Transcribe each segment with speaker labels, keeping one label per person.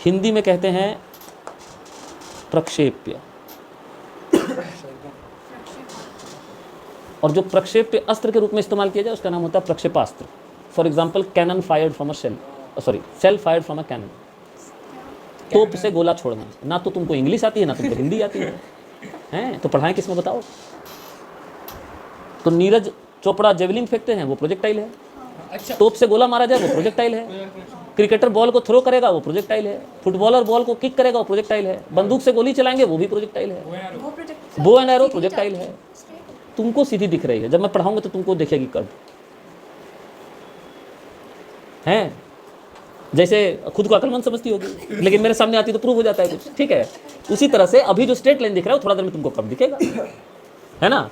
Speaker 1: हिंदी में कहते हैं प्रक्षेप्य, और जो प्रक्षेप्य अस्त्र के रूप में इस्तेमाल किया जाए उसका नाम होता है प्रक्षेपास्त्र। For example cannon fired from a shell, sorry shell fired from a cannon, तोप से गोला छोड़ना। ना तो तुमको इंग्लिश आती है ना तुमको हिंदी आती है, हैं तो पढ़ाएं किसमें बताओ। तो नीरज चोपड़ा जेवलिन फेंकते हैं, वो प्रोजेक्टाइल है।
Speaker 2: अच्छा,
Speaker 1: तोप से गोला मारा जाए वो प्रोजेक्टाइल है। क्रिकेटर बॉल को थ्रो करेगा वो प्रोजेक्टाइल है। फुटबॉलर बॉल को किक करेगा वो प्रोजेक्टाइल है। बंदूक से गोली चलाएंगे वो भी प्रोजेक्टाइल है। बो एंड एरो प्रोजेक्टाइल है। तुमको सीधी दिख रही है, जब मैं पढ़ाऊंगा तो तुमको दिखेगी कब हैं। जैसे खुद को अकलमंद समझती होगी लेकिन मेरे सामने आती तो प्रूव हो जाता है कुछ, ठीक है। उसी तरह से अभी जो स्ट्रेट लाइन दिख रहा है वो थोड़ा देर में तुमको कब दिखेगा, है ना।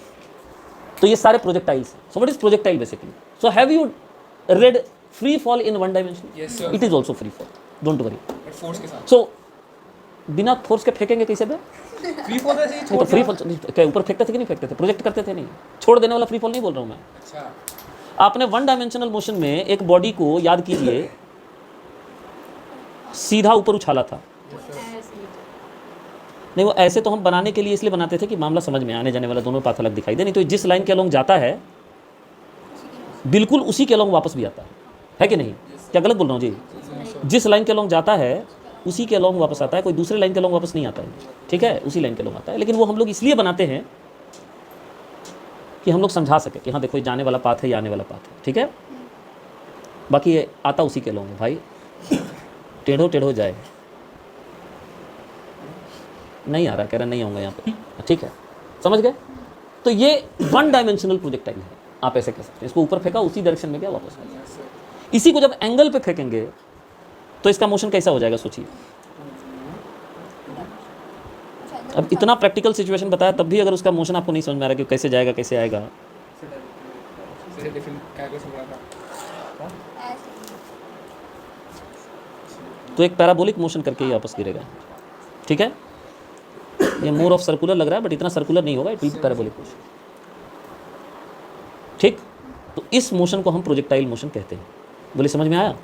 Speaker 1: तो ये सारे प्रोजेक्टाइल्स हैं। So what is projectile basically? So have you read free fall in one dimension?
Speaker 2: Yes, sir.
Speaker 1: It is also free fall, don't worry.
Speaker 2: But force के साथ
Speaker 1: सो बिना फोर्स के फेंकेंगे कैसे बे?
Speaker 2: फ्री फॉल ऐसे ही
Speaker 1: नहीं तो
Speaker 2: छोड़
Speaker 1: फ्री फॉल क्या ऊपर फेंकते थे कि नहीं फेंकते थे? प्रोजेक्ट करते थे नहीं, छोड़ देने वाला फ्री फॉल नहीं बोल रहा हूँ मैं।
Speaker 2: अच्छा,
Speaker 1: आपने वन डायमेंशनल मोशन में एक बॉडी को याद कीजिए सीधा ऊपर उछाला था। नहीं, वो ऐसे तो हम बनाने के लिए इसलिए बनाते थे कि मामला समझ में आने जाने वाला दोनों पाथ अलग दिखाई दे। नहीं तो जिस लाइन के अलोंग जाता है बिल्कुल उसी के अलोंग वापस भी आता है कि नहीं? क्या गलत बोल रहा हूँ जी? जिस लाइन के अलोंग जाता है उसी के अलोंग वापस आता है, कोई दूसरे लाइन के अलोंग वापस नहीं आता है, ठीक है। उसी लाइन के अलोंग आता है, लेकिन वो हम लोग इसलिए बनाते हैं कि हम लोग समझा सके कि हाँ देखो ये जाने वाला पाथ है, ये आने वाला पाथ है, ठीक है। बाकी ये आता उसी के अलोंग है भाई, टेढ़ो टेढ़ो जाए। नहीं आ रहा, कह रहा नहीं आऊँगा यहाँ पे, ठीक है, समझ गए। तो ये वन डायमेंशनल प्रोजेक्टाइल है, आप ऐसे कह सकते हैं। इसको ऊपर फेंका उसी डायरेक्शन में गया वापस आ गया। इसी को जब एंगल पे फेंकेंगे तो इसका मोशन कैसा हो जाएगा सोचिए। अब इतना प्रैक्टिकल सिचुएशन बताया तब भी अगर उसका मोशन आपको नहीं समझ में आ रहा कि कैसे जाएगा कैसे आएगा,
Speaker 2: जैसे डिफरेंट क्या कुछ हुआ था।
Speaker 1: तो एक पैराबोलिक मोशन करके ही वापस गिरेगा, ठीक है। ये मोर ऑफ सर्कुलर लग रहा है बट इतना सर्कुलर नहीं होगा, it will be parabolic motion, ठीक। तो इस मोशन को हम प्रोजेक्टाइल मोशन कहते हैं। बोले समझ में आया?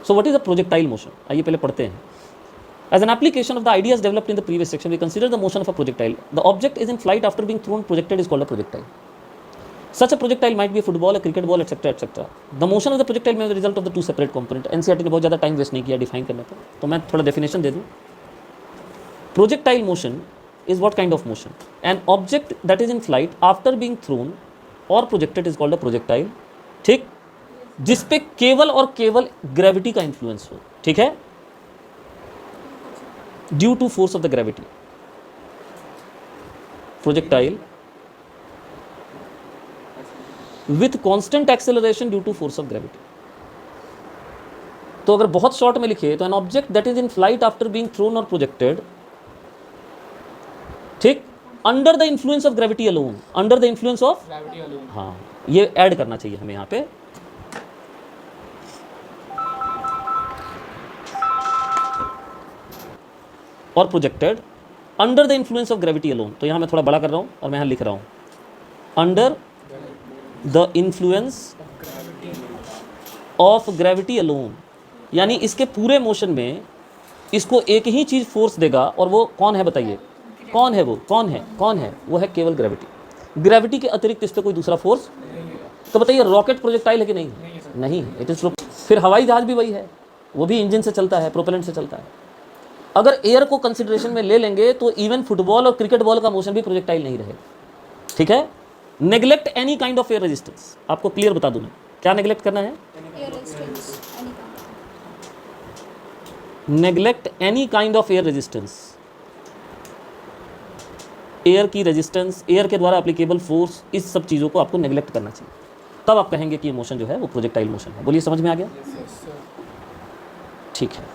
Speaker 1: So what is a projectile motion? आइए पहले पढ़ते हैं। As an application of the ideas developed in the previous section, we consider the motion of a projectile. The object is in flight after being thrown, projected is called a projectile. Such a projectile might be a football, a cricket ball, etc., etc. The motion of the projectile may be the result of the two separate components. NCERT ने बहुत ज़्यादा time waste नहीं किया define करने पर, तो मैं थोड़ा डेफिनेशन दे दूँ। Projectile motion is what kind of motion? An object that is in flight after being thrown or projected is called a projectile, ठीक, जिस पे केवल और केवल ग्रेविटी का इन्फ्लुएंस हो, ठीक है, due to force of the gravity. Projectile with constant acceleration due to force of gravity. तो अगर बहुत शॉर्ट में लिखे तो an object that is in flight after being thrown और प्रोजेक्टेड, ठीक, under the influence of gravity alone, under the influence of,
Speaker 2: gravity alone.
Speaker 1: हाँ ये ऐड करना चाहिए हमें यहाँ पे। और projected under the influence of gravity alone. तो यहाँ मैं थोड़ा बड़ा कर रहा हूँ और मैं यहाँ लिख रहा हूँ under the influence of gravity alone, यानी इसके पूरे मोशन में इसको एक ही चीज़ फोर्स देगा, और वो कौन है बताइए? कौन है वो? कौन है? कौन है वो? है केवल ग्रेविटी। ग्रेविटी के अतिरिक्त इस पर कोई दूसरा फोर्स। तो बताइए रॉकेट प्रोजेक्टाइल है कि नहीं? नहीं, इट इज। फिर हवाई जहाज भी वही है, वो भी इंजन से चलता है, प्रोपेलेंट से चलता है। अगर एयर को कंसिडरेशन में ले लेंगे तो इवन फुटबॉल और क्रिकेट बॉल का मोशन भी प्रोजेक्टाइल नहीं रहेगा, ठीक है। Neglect any kind of air resistance, आपको क्लियर बता दूं मैं क्या नेग्लेक्ट करना है। Neglect any kind of air resistance, air की रेजिस्टेंस, एयर के द्वारा एप्लीकेबल फोर्स, इस सब चीज़ों को आपको नेग्लेक्ट करना चाहिए। तब आप कहेंगे कि ये मोशन जो है वो प्रोजेक्टाइल मोशन है। बोलिए समझ में आ गया? ठीक है।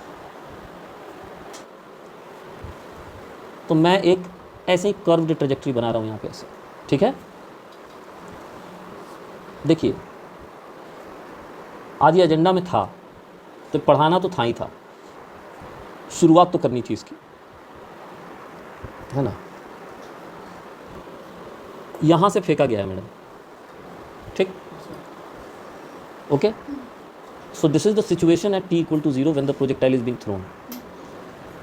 Speaker 1: तो मैं एक ऐसे ही कर्व्ड ट्रेजेक्टरी बना रहा हूँ यहाँ पे ऐसे, ठीक है। देखिए आज ये एजेंडा में था तो पढ़ाना तो था ही था, शुरुआत तो करनी थी इसकी, है ना। यहाँ से फेंका गया है मैडम, ठीक, okay. So this is the situation at t equal to 0 when the projectile is being thrown.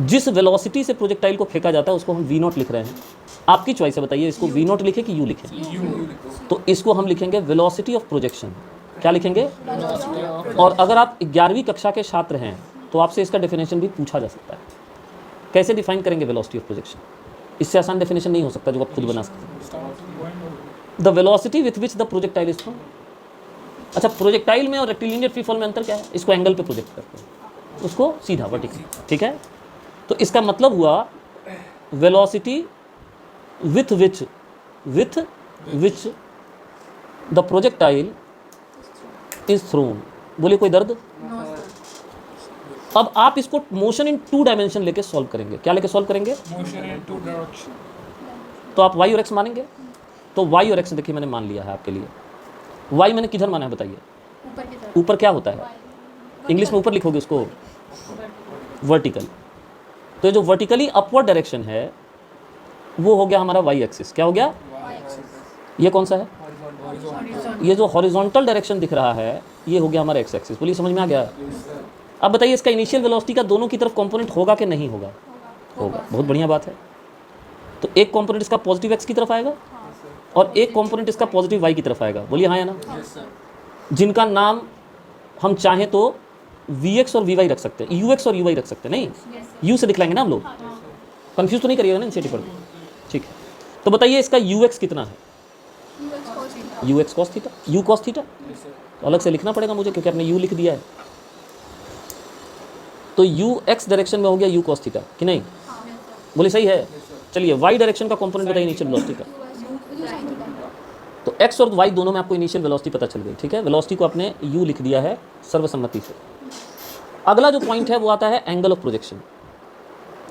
Speaker 1: जिस वेलोसिटी से प्रोजेक्टाइल को फेंका जाता है उसको हम v0 लिख रहे हैं। आपकी चॉइस है, बताइए इसको v0 लिखें कि u लिखें। तो इसको हम लिखेंगे वेलोसिटी ऑफ प्रोजेक्शन। क्या लिखेंगे? और अगर आप 11वीं कक्षा के छात्र हैं तो आपसे इसका डेफिनेशन भी पूछा जा सकता है। कैसे डिफाइन करेंगे वेलोसिटी ऑफ प्रोजेक्शन? इससे आसान डेफिनेशन नहीं हो सकता जो आप खुद बना सकते हैं। The velocity with which the projectile is throne. अच्छा, प्रोजेक्टाइल में और रेक्टिलिनियर फ्री फॉल में अंतर क्या है? इसको एंगल पे प्रोजेक्ट करते हैं, उसको सीधा वर्टिकल। ठीक है, तो इसका मतलब हुआ velocity with which the projectile is throne. बोलिए कोई दर्द? अब आप इसको मोशन इन 2 डायमेंशन लेके सॉल्व करेंगे। क्या लेके सॉल्व करेंगे?
Speaker 2: Motion in 2 direction.
Speaker 1: तो आप y और x मानेंगे। तो y और x देखिए मैंने मान लिया है आपके लिए। y मैंने किधर माना है बताइए?
Speaker 3: ऊपर की तरफ।
Speaker 1: ऊपर क्या होता है? इंग्लिश में ऊपर लिखोगे उसको वर्टिकल। तो ये जो वर्टिकली अपवर्ड डायरेक्शन है वो हो गया हमारा y एक्सिस। क्या हो गया? ये कौन सा है? ये जो हॉरिजॉन्टल डायरेक्शन दिख रहा है ये हो गया हमारा x एक्सिस। बोलिए समझ में आ गया? अब बताइए इसका इनिशियल वेलोसिटी का दोनों की तरफ कंपोनेंट होगा कि नहीं होगा? होगा। बहुत बढ़िया बात है। तो एक कंपोनेंट इसका पॉजिटिव x की तरफ आएगा और एक कंपोनेंट इसका पॉजिटिव y की तरफ आएगा। बोलिए हाँ या ना? जिनका नाम हम चाहें तो vx और vy रख सकते हैं, ux और uy रख सकते हैं। नहीं, u से दिखलाएंगे ना हम लोग। कंफ्यूज तो नहीं करिएगा ना इनिशिएटिव पर। ठीक है, तो बताइए इसका ux कितना है? ux cos theta. u cos theta तो अलग से लिखना पड़ेगा मुझे क्योंकि आपने u लिख दिया है। तो u x डायरेक्शन में हो गया u cos थीटा कि नहीं? बोले सही है। चलिए y डायरेक्शन का कंपोनेंट बताइए इनिशियल वेलोसिटी का। तो x और y दोनों में आपको इनिशियल वेलोसिटी पता चल गई। ठीक है, वेलोसिटी को आपने u लिख दिया है सर्वसम्मति से। अगला जो पॉइंट है वो आता है एंगल ऑफ प्रोजेक्शन।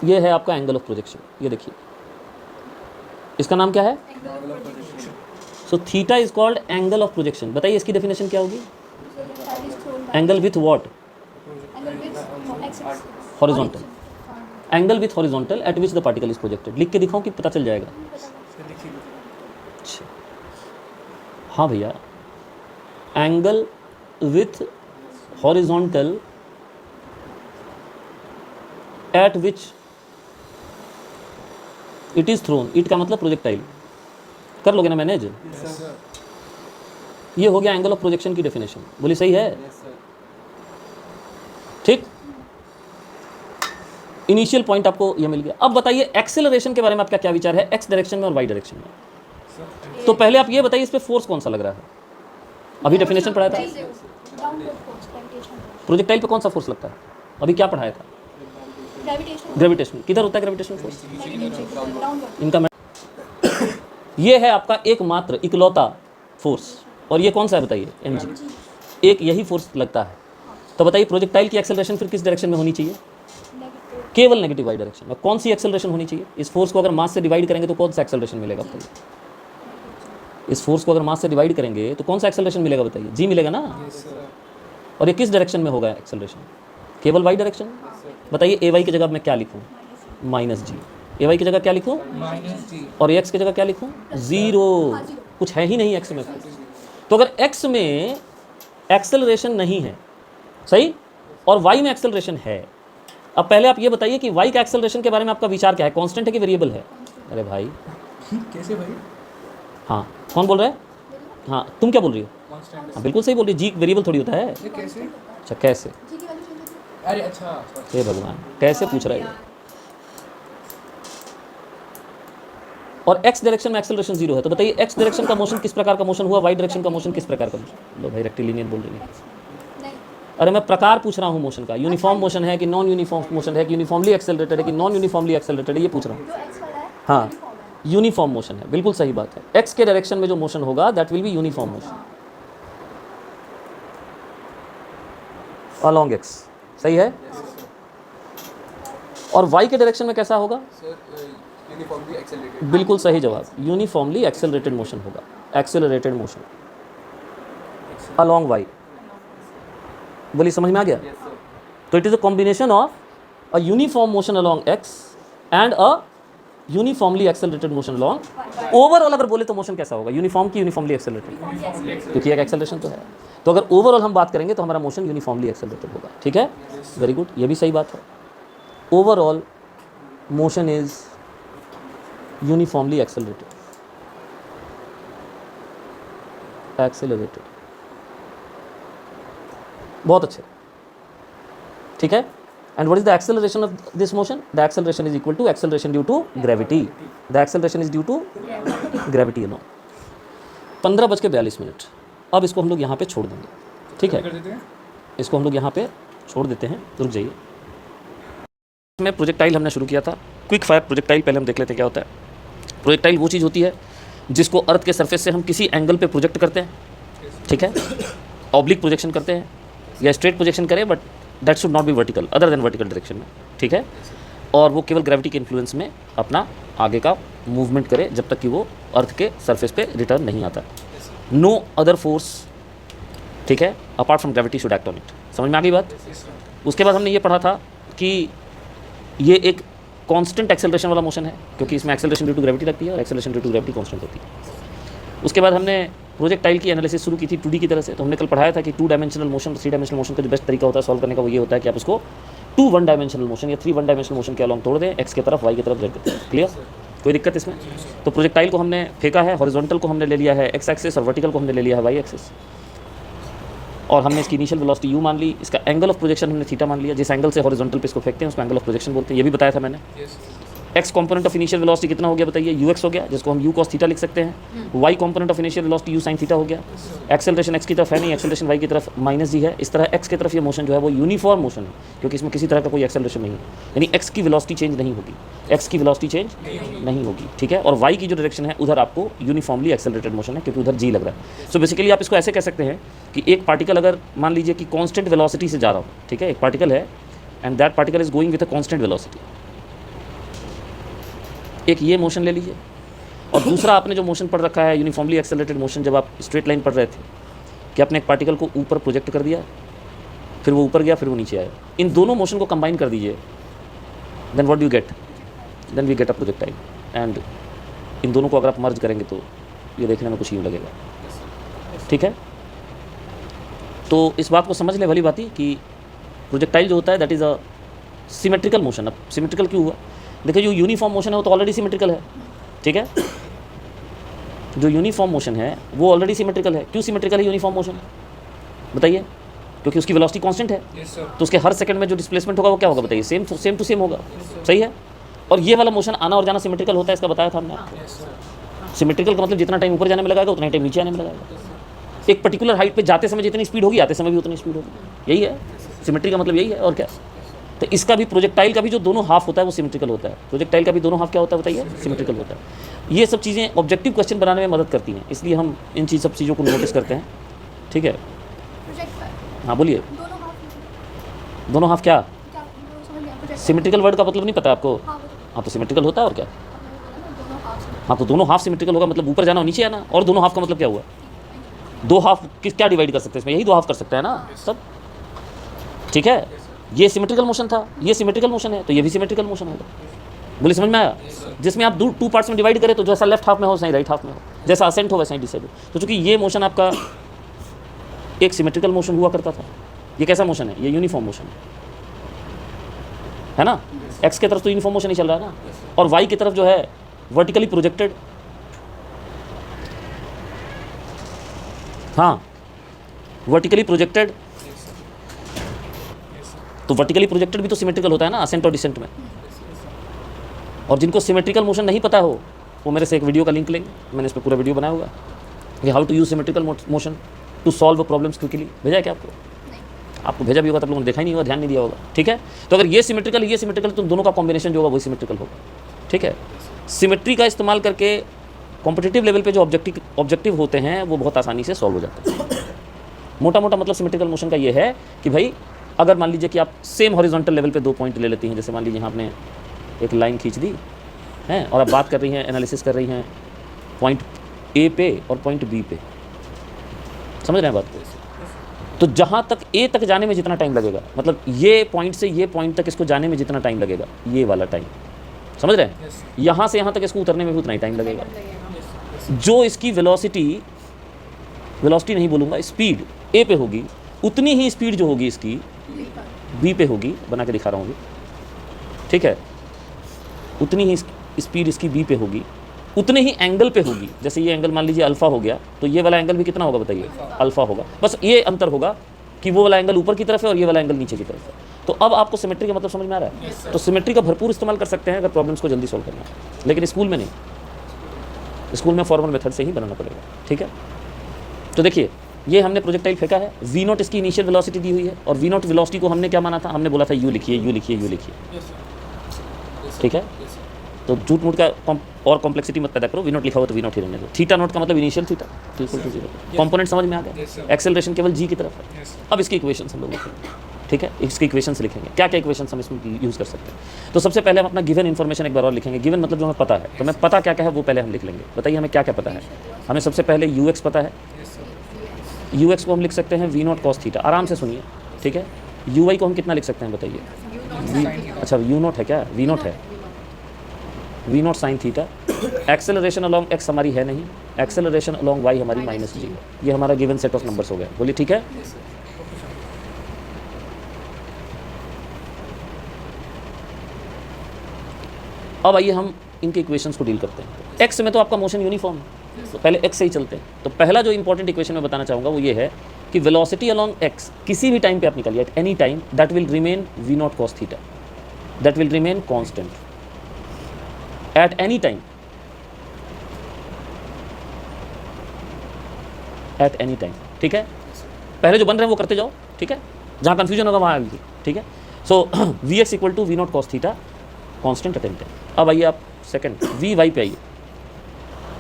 Speaker 1: ये है आपका एंगल ऑफ प्रोजेक्शन। ये देखिए इसका नाम क्या है? So theta is called angle of projection. बताइए इसकी डेफिनेशन क्या होगी? Angle with what? Horizontal. Angle with horizontal eight which the particle is projected. लिख के दिखाऊं कि पता चल जाएगा? अच्छा हाँ भैया, angle with horizontal eight which it is throne. It का मतलब प्रोजेक्टाइल। कर लोगे ना मैनेज? ये हो गया एंगल ऑफ प्रोजेक्शन की डेफिनेशन। बोली सही है? ठीक, इनिशियल पॉइंट आपको ये मिल गया। अब बताइए एक्सेलरेशन के बारे में आपका क्या विचार है एक्स डायरेक्शन में और वाई डायरेक्शन में? तो पहले आप ये बताइए इस पे फोर्स कौन सा लग रहा है? अभी डेफिनेशन पढ़ाया था। प्रोजेक्टाइल पे कौन सा फोर्स लगता है? अभी क्या पढ़ाया था? ग्रेविटेशन। किधर होता है ग्रेविटेशन फोर्स? इनका ये है आपका एकमात्र इकलौता फोर्स। और ये कौन सा है बताइए? mg। एक यही फोर्स लगता है। तो बताइए प्रोजेक्टाइल की एक्सेलरेशन फिर किस डायरेक्शन में होनी चाहिए? केवल नेगेटिव वाई डायरेक्शन में। कौन सी एक्सेलरेशन होनी चाहिए? इस फोर्स को अगर मास से डिवाइड करेंगे तो कौन सा एक्सेलरेशन मिलेगा बताइए? इस फोर्स को अगर मास से डिवाइड करेंगे तो कौन सा एक्सेलरेशन मिलेगा बताइए? जी मिलेगा ना। और ये किस डायरेक्शन में होगा एक्सेलरेशन? केवल वाई डायरेक्शन। बताइए ए वाई की जगह मैं क्या लिखूँ? माइनस जी। ए वाई की जगह क्या लिखूँ? और एक्स की जगह क्या लिखूँ? ज़ीरो। कुछ है ही नहीं एक्स में। तो अगर एक्स में एक्सेलरेशन नहीं है, सही, और वाई में एक्सेलरेशन है, अब पहले आप ये बताइए कि वाई का एक्सेलरेशन के बारे में आपका विचार क्या है? कांस्टेंट है कि वेरिएबल है? अरे भाई
Speaker 2: कैसे भाई?
Speaker 1: हाँ, कौन बोल रहा है? हाँ, तुम क्या बोल रही हो?
Speaker 2: कांस्टेंट।
Speaker 1: हाँ बिल्कुल सही बोल रही। जी वेरिएबल थोड़ी होता है।
Speaker 2: ये कैसे?
Speaker 1: अच्छा कैसे?
Speaker 2: अरे अच्छा,
Speaker 1: हे भगवान, कैसे पूछ रहा है? और x डायरेक्शन में एक्सेलरेशन 0 है। तो बताइए x डायरेक्शन का मोशन किस प्रकार का मोशन हुआ, y डायरेक्शन का मोशन किस प्रकार का मोशन? लो भाई रेक्टिलिनियर बोल रही है। अरे मैं प्रकार पूछ रहा हूँ मोशन का। यूनिफॉर्म मोशन है कि नॉन यूनिफॉर्म मोशन है कि यूनिफॉर्मली एक्सेलरेटेड है कि नॉन यूनिफॉर्मली एक्सेलरेटेड है, ये पूछ रहा हूँ। हाँ, यूनिफॉर्म मोशन है, बिल्कुल सही बात है। x के डायरेक्शन में जो मोशन होगा that will be uniform motion along x। सही है। और y के डायरेक्शन में कैसा होगा?
Speaker 2: Uniformly accelerated.
Speaker 1: बिल्कुल सही जवाब, यूनिफॉर्मली एक्सेलरेटेड मोशन होगा। Accelerated motion along y। बोलिए समझ में आ गया? तो it is a combination of a uniform motion along x and a uniformly accelerated motion long overall अगर बोले तो मोशन कैसा होगा, यूनिफॉर्म की यूनिफॉर्मली एक्सेलरेटेड, क्योंकि एक एक्सेलरेशन तो है। तो अगर ओवरऑल हम बात करेंगे तो हमारा मोशन यूनिफॉर्मली एक्सेलरेटेड होगा। ठीक है, वेरी गुड, ये भी सही बात है। Overall motion is uniformly accelerated, बहुत अच्छे, ठीक है। And what is the acceleration of this motion? The acceleration is equal to acceleration due to gravity. The acceleration is due to gravity alone. 15:42। अब इसको हम लोग यहाँ पे छोड़ देंगे, ठीक है,
Speaker 2: कर देते हैं।
Speaker 1: इसको हम लोग यहाँ पे छोड़ देते हैं। रुक जाइए, इसमें प्रोजेक्टाइल हमने शुरू किया था। क्विक फायर प्रोजेक्टाइल पहले हम देख लेते हैं क्या होता है। प्रोजेक्टाइल वो चीज़ होती है जिसको अर्थ के सरफेस से हम किसी एंगल पे प्रोजेक्ट करते हैं, ठीक है, ऑब्लिक प्रोजेक्शन करते हैं या स्ट्रेट प्रोजेक्शन करें, but that should not be vertical, other than vertical direction में, ठीक है। और वो केवल ग्रेविटी के इन्फ्लुएंस में अपना आगे का मूवमेंट करे जब तक कि वो अर्थ के सरफेस पे रिटर्न नहीं आता। नो अदर फोर्स, ठीक है, apart from gravity should act on it. समझ में आ गई बात? उसके बाद हमने ये पढ़ा था कि ये एक कांस्टेंट एक्सेलरेशन वाला मोशन है, क्योंकि इसमें एक्सेलरेशन ड्यू टू ग्रेविटी लगती है और acceleration due to gravity constant होती है। उसके बाद हमने प्रोजेक्टाइल की एनालिसिस शुरू की थी 2D की तरह से। तो हमने कल पढ़ाया था कि 2 डायमेंशनल मोशन, 3 डायमेंशनल मोशन का जो बेस्ट तरीका होता है सॉल्व करने का वो ये होता है कि आप उसको 2 1 डायमेंशनल मोशन या 3 1 डायमेंशनल मोशन के अलॉन्ग तोड़ दें, एक्स की तरफ, वाई की तरफ, जेड की तरफ। क्लियर? कोई दिक्कत इसमें? तो प्रोजेक्टाइल को हमने फेंका है, हॉरिजॉन्टल को हमने ले लिया है एक्स एक्सिस और वर्टिकल को हमने ले लिया है वाई एक्सिस, और हमने इसकी इनिशियल वेलोसिटी यू मान ली, इसका एंगल ऑफ प्रोजेक्शन हमने थीटा मान लिया। जिस एंगल से हॉरिजॉन्टल पे इसको फेंकते हैं उसको एंगल ऑफ प्रोजेक्शन बोलते हैं, ये भी बताया था मैंने। X component of initial velocity कितना हो गया बताइए? यू एक्स हो गया, जिसको हम यू कॉस थीटा लिख सकते हैं। Y component of initial velocity u sine theta हो गया। एक्सेलरेशन एक्स की तरफ है नहीं, एक्सेलरेशन वाई की तरफ माइनस जी है। इस तरह एक्स की तरफ ये मोशन जो है वो यूनिफॉर्म मोशन है, क्योंकि इसमें किसी तरह का कोई एक्सेलरेशन नहीं है, यानी एक्स की वेलोसिटी चेंज नहीं होगी, एक्स की वेलोसिटी चेंज नहीं होगी, ठीक है। और वाई की जो डायरेक्शन है उधर आपको यूनिफॉर्मली एक्सेलरेटेड मोशन है, क्योंकि उधर जी लग रहा है। सो बेसिकली आप इसको ऐसे कह सकते हैं कि एक पार्टिकल अगर मान लीजिए कि कांस्टेंट वेलोसिटी से जा रहा हो, ठीक है, एक पार्टिकल है and that particle is going with a constant velocity, एक ये मोशन ले लीजिए, और दूसरा आपने जो मोशन पढ़ रखा है यूनिफॉर्मली एक्सेलरेटेड मोशन, जब आप स्ट्रेट लाइन पढ़ रहे थे कि आपने एक पार्टिकल को ऊपर प्रोजेक्ट कर दिया, फिर वो ऊपर गया, फिर वो नीचे आया। इन दोनों मोशन को कंबाइन कर दीजिए, then what do you get? Then we get a projectile. And इन दोनों को अगर आप मर्ज करेंगे तो ये देखने में कुछ यूँ लगेगा, ठीक है। तो इस बात को समझ लें भली बाती कि प्रोजेक्टाइल जो होता है that is a symmetrical motion. अब सिमेट्रिकल क्यों हुआ? देखिए, जो यूनिफॉर्म मोशन है वो तो ऑलरेडी सिमेट्रिकल है, ठीक है। जो यूनिफॉर्म मोशन है वो ऑलरेडी सिमेट्रिकल है। क्यों सिमेट्रिकल है यूनिफॉर्म मोशन? बताइए। क्योंकि उसकी वेलोसिटी कांस्टेंट है, तो उसके हर सेकंड में जो डिस्प्लेसमेंट होगा वो क्या होगा बताइए? सेम टू सेम होगा, सही है। और ये वाला मोशन आना और जाना सिमेट्रिकल होता है, इसका बताया था हमने आपको। सिमेट्रिकल का मतलब जितना टाइम ऊपर जाने में लगाएगा उतना टाइम नीचे आने में लगाएगा। एक पर्टिकुलर हाइट पे जाते समय जितनी स्पीड होगी आते समय भी उतनी स्पीड होगी, यही है सिमेट्री का मतलब, यही है और क्या। तो इसका भी प्रोजेक्टाइल का भी जो दोनों हाफ होता है वो सिमेट्रिकल होता है। प्रोजेक्टाइल का भी दोनों हाफ क्या होता है बताइए? सिमेट्रिकल होता है। ये सब चीज़ें ऑब्जेक्टिव क्वेश्चन बनाने में मदद करती हैं, इसलिए हम इन सब चीज़ों को नोटिस करते हैं, ठीक है। हाँ बोलिए। दोनों हाफ क्या? सिमेट्रिकल वर्ड का मतलब नहीं पता आपको? हाँ, तो सिमेट्रिकल होता है और क्या। हाँ, तो दोनों हाफ सिमेट्रिकल होगा, मतलब ऊपर जाना और नीचे आना। और दोनों हाफ का मतलब क्या हुआ? दो हाफ किस क्या डिवाइड कर सकते हैं इसमें? यही दो हाफ कर सकते हैं ना सब, ठीक है। ये सिमेट्रिकल मोशन था, ये सिमेट्रिकल मोशन है, तो ये भी सिमेट्रिकल मोशन होगा। बोले समझ में आया? जिसमें आप 2 पार्ट्स में डिवाइड करें तो जैसा लेफ्ट हाफ में हो वैसा राइट हाफ में हो, जैसा असेंट हो वैसा ही डिसेंट हो। तो चूंकि ये मोशन आपका एक सिमेट्रिकल मोशन हुआ करता था, ये कैसा मोशन है? ये यूनिफॉर्म मोशन है ना। एक्स की तरफ तो यूनिफॉर्म मोशन ही चल रहा है ना, और वाई की तरफ जो है वर्टिकली प्रोजेक्टेड, हाँ वर्टिकली प्रोजेक्टेड। तो वर्टिकली प्रोजेक्टेड भी तो सिमेट्रिकल होता है ना असेंट और डिसेंट में। और जिनको सिमेट्रिकल मोशन नहीं पता हो वो मेरे से एक वीडियो का लिंक लेंगे, मैंने इस पर पूरा वीडियो बनाया होगा कि how to use symmetrical motion to solve problems quickly. भेजा है क्या आपको? आपको भेजा भी होगा, तब लोगों ने देखा ही नहीं होगा, ध्यान नहीं दिया होगा, ठीक है। तो अगर ये सिमेट्रिकल तो दोनों का कॉम्बिनेशन जो होगा वही सिमेट्रिकल होगा, ठीक है। सिमेट्री का इस्तेमाल करके कॉम्पिटिटिव लेवल पे जो ऑब्जेक्टिव होते हैं वो बहुत आसानी से सॉल्व हो जाते हैं। मोटा मोटा मतलब सिमेट्रिकल मोशन का ये है कि भाई अगर मान लीजिए कि आप सेम हॉरिजॉन्टल लेवल पे 2 पॉइंट ले लेती हैं, जैसे मान लीजिए यहाँ आपने एक लाइन खींच दी है और आप बात कर रही हैं, एनालिसिस कर रही हैं पॉइंट ए पे और पॉइंट बी पे, समझ रहे हैं बात को। तो जहाँ तक ए तक जाने में जितना टाइम लगेगा, मतलब ये पॉइंट से ये पॉइंट तक इसको जाने में जितना टाइम लगेगा, ये वाला टाइम समझ रहे हैं?
Speaker 2: Yes.
Speaker 1: यहाँ से यहाँ तक इसको उतरने में भी उतना ही टाइम लगेगा। जो इसकी वेलोसिटी नहीं बोलूँगा, स्पीड ए पे होगी, उतनी ही स्पीड जो होगी इसकी बी पे होगी, बना के दिखा रहा हूँ अभी, ठीक है, उतनी ही स्पीड इसकी बी पे होगी, उतने ही एंगल पे होगी। जैसे ये एंगल मान लीजिए अल्फ़ा हो गया, तो ये वाला एंगल भी कितना होगा बताइए? अल्फ़ा होगा। बस ये अंतर होगा कि वो वाला एंगल ऊपर की तरफ है और ये वाला एंगल नीचे की तरफ है। तो अब आपको सिमेट्री का मतलब समझ में आ रहा है? तो सिमेट्री का भरपूर इस्तेमाल कर सकते हैं अगर प्रॉब्लम्स को जल्दी सॉल्व करना है, लेकिन स्कूल में नहीं, स्कूल में फॉर्मल मेथड से ही बनाना पड़ेगा, ठीक है। तो देखिए, ये हमने प्रोजेक्टाइल फेंका है, वी नॉट इसकी इनिशियल वेलोसिटी दी हुई है, और वी नॉट वेलोसिटी को हमने क्या माना था? हमने बोला था यू लिखिए, यू लिखिए, यू लिखिए, ठीक है। तो झूठ मूठ का और कॉम्प्लेक्सिटी मत पैदा करो, वी नॉट लिखा हुआ तो वी नॉट ही रहने दो। थीटा नॉट का मतलब initial theta equal to 0। Component समझ में आ गया? एक्सेलरेशन केवल जी की तरफ है। अब इसकी इक्वेशन हम लोग लिखेंगे, ठीक है, इसकी इक्वेशन से लिखेंगे। क्या क्या इक्वेशन हम इसमें यूज़ कर सकते हैं? तो सबसे पहले हम अपना गिवन इन्फॉर्मेशन एक बार और लिखेंगे। गिवन मतलब जो हमें पता है, तो हमें पता क्या क्या है वो पहले हम लिख लेंगे। बताइए हमें क्या क्या पता है? हमें सबसे पहले यू एक्स पता है, यू एक्स को हम लिख सकते हैं वी नॉट कॉस थीटा। आराम से सुनिए, ठीक है। यू वाई को हम कितना लिख सकते हैं बताइए? अच्छा, यू नॉट है क्या? वी नॉट है, v naught sine theta. Acceleration along x हमारी है नहीं, एक्सेलरेशन अलॉन्ग वाई हमारी माइनस जी है। ये हमारा गिवन सेट ऑफ नंबर्स हो गया। बोलिए ठीक है। अब आइए हम इनके इक्वेशंस को डील करते हैं। एक्स में तो आपका मोशन यूनिफॉर्म है, तो पहले एक्स से ही चलते हैं। तो पहला जो इंपॉर्टेंट इक्वेशन मैं बताना चाहूँगा वो ये है कि वेलोसिटी अलॉन्ग एक्स किसी भी टाइम पे आप निकालिए, at any time, that will remain v naught cos theta, that will remain constant at any time, at any time, ठीक है। पहले जो बन रहे हैं वो करते जाओ, ठीक है, जहाँ कन्फ्यूजन होगा वहाँ आएगी, ठीक है। So v x equal to v naught cos theta constant at any time. अब आइए आप सेकंड वी वाई पे आइए।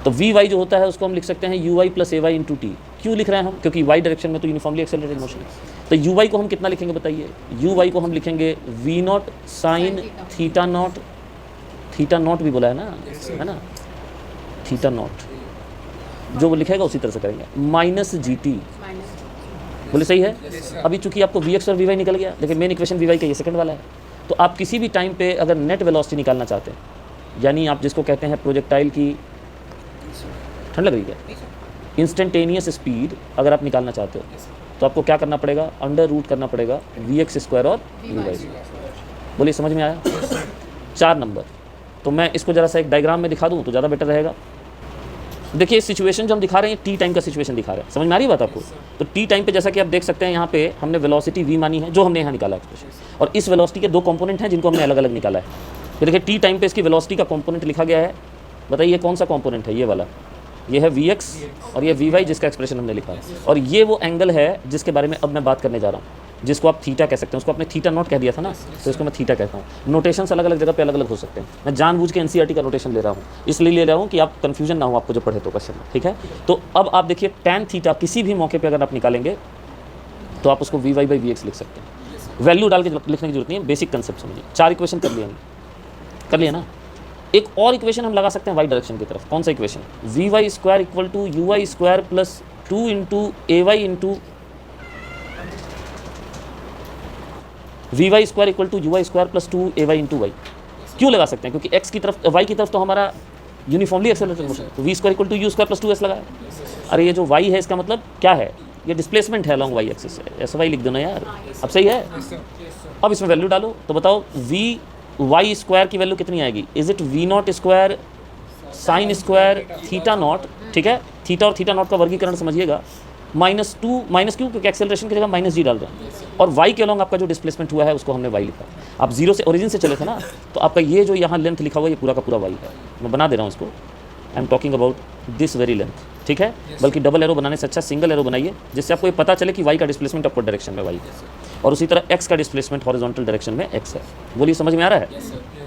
Speaker 1: तो वी वाई जो होता है उसको हम लिख सकते हैं u y plus a y into t. क्यों लिख रहे हैं हम? क्योंकि वाई डायरेक्शन में तो यूनिफॉर्मली एक्सेलरेटेड मोशन है। तो यू वाई को हम कितना लिखेंगे बताइए? यू वाई को हम लिखेंगे v naught sine theta naught, theta naught भी बोला है ना, थीटा नॉट जो वो लिखेगा उसी तरह से करेंगे, माइनस जी टी। बोले सही है? अभी चूंकि आपको वी एक्स और वी वाई निकल गया, लेकिन मेन इक्वेशन वी वाई का ये सेकंड वाला है। तो आप किसी भी टाइम पे अगर नेट वेलोसिटी निकालना चाहते हैं, यानी आप जिसको कहते हैं प्रोजेक्टाइल की, ठंड लग रही है, इंस्टेंटेनियस स्पीड अगर आप निकालना चाहते हो तो आपको क्या करना पड़ेगा? अंडर रूट करना पड़ेगा वी एक्स स्क्वायर और वी वाई स्क्वायर। बोलिए समझ में आया? 4 नंबर। तो मैं इसको ज़रा सा एक डायग्राम में दिखा दूँ तो ज़्यादा बेटर रहेगा। देखिए सिचुएशन जो हम दिखा रहे हैं टी टाइम का सिचुएशन दिखा रहे हैं, समझ में आ रही है बात आपको? तो टी टाइम पे जैसा कि आप देख सकते हैं यहाँ पे हमने वेलोसिटी वी मानी है जो हमने यहाँ निकाला एक्सप्रेशन, और इस वेलोसिटी के 2 कंपोनेंट हैं जिनको हमने अलग अलग निकाला है। तो देखिए टी टाइम पे इसकी वेलोसिटी का कंपोनेंट लिखा गया है। बताइए कौन सा कंपोनेंट है? ये वाला, ये है वी एक्स और ये वी वाई जिसका एक्सप्रेशन हमने लिखा है, और ये वो एंगल है जिसके बारे में अब मैं बात करने जा रहा हूँ, जिसको आप थीटा कह सकते हैं। उसको आपने थीटा नॉट कह दिया था ना, तो इसको मैं थीटा कहता हूँ। नोटेशंस अलग अलग जगह पे अलग अलग हो सकते हैं। मैं जानबूझ के एनसीईआरटी का नोटेशन ले रहा हूँ, इसलिए ले रहा हूँ कि आप कन्फ्यूजन ना हो आपको जो पढ़े तो क्वेश्चन में, ठीक है। तो अब आप देखिए टैन थीटा किसी भी मौके पर अगर आप निकालेंगे तो आप उसको v y by v x लिख सकते हैं। वैल्यू डाल के लिखने की जरूरत नहीं है, बेसिक कंसेप्ट समझिए। 4 इक्वेशन कर लिया ना। एक और इक्वेशन हम लगा सकते हैं वाई डायरेक्शन की तरफ। कौन सा equation? V Y square equal to u y square plus 2 into a y into v Y square equal to u y square plus 2 a y into y. क्यों लगा सकते हैं? क्योंकि एक्स की तरफ, वाई की तरफ तो हमारा यूनिफॉर्मली एक्सेलरेटेड मोशन, तो v square equal to u square plus 2 s लगाया। अरे ये जो वाई है इसका मतलब क्या है? ये डिस्प्लेसमेंट है अलॉन्ग वाई एक्सिस से। एस वाई लिख दो ना यार, अब सही है। अब इसमें वैल्यू डालो तो बताओ वी वाई स्क्वायर की वैल्यू कितनी आएगी? Is it v not square sine square theta naught, ठीक है। थीटा और थीटा नॉट का वर्गीकरण समझिएगा, माइनस क्यों? क्योंकि एक्सेलरेशन की जगह माइनस जी डाल रहे हैं, और वाई के अलॉन्ग आपका जो डिस्प्लेसमेंट हुआ है उसको हमने वाई लिखा। आप 0 से ओरिजिन से चले थे ना, तो आपका ये जो यहाँ लेंथ लिखा हुआ है ये पूरा का पूरा वाई है। मैं बना दे रहा हूँ इसको, I am talking about this very length, ठीक है। बल्कि डबल एरो बनाने से अच्छा सिंगल एरो बनाइए, जिससे आपको ये पता चले कि वाई का डिस्प्लेसमेंट अपवर्ड डायरेक्शन में वाई है, और उसी तरह एक्स का डिस्प्लेसमेंट हॉरिजॉन्टल डायरेक्शन में एक्स है। बोलिए समझ में आ रहा है?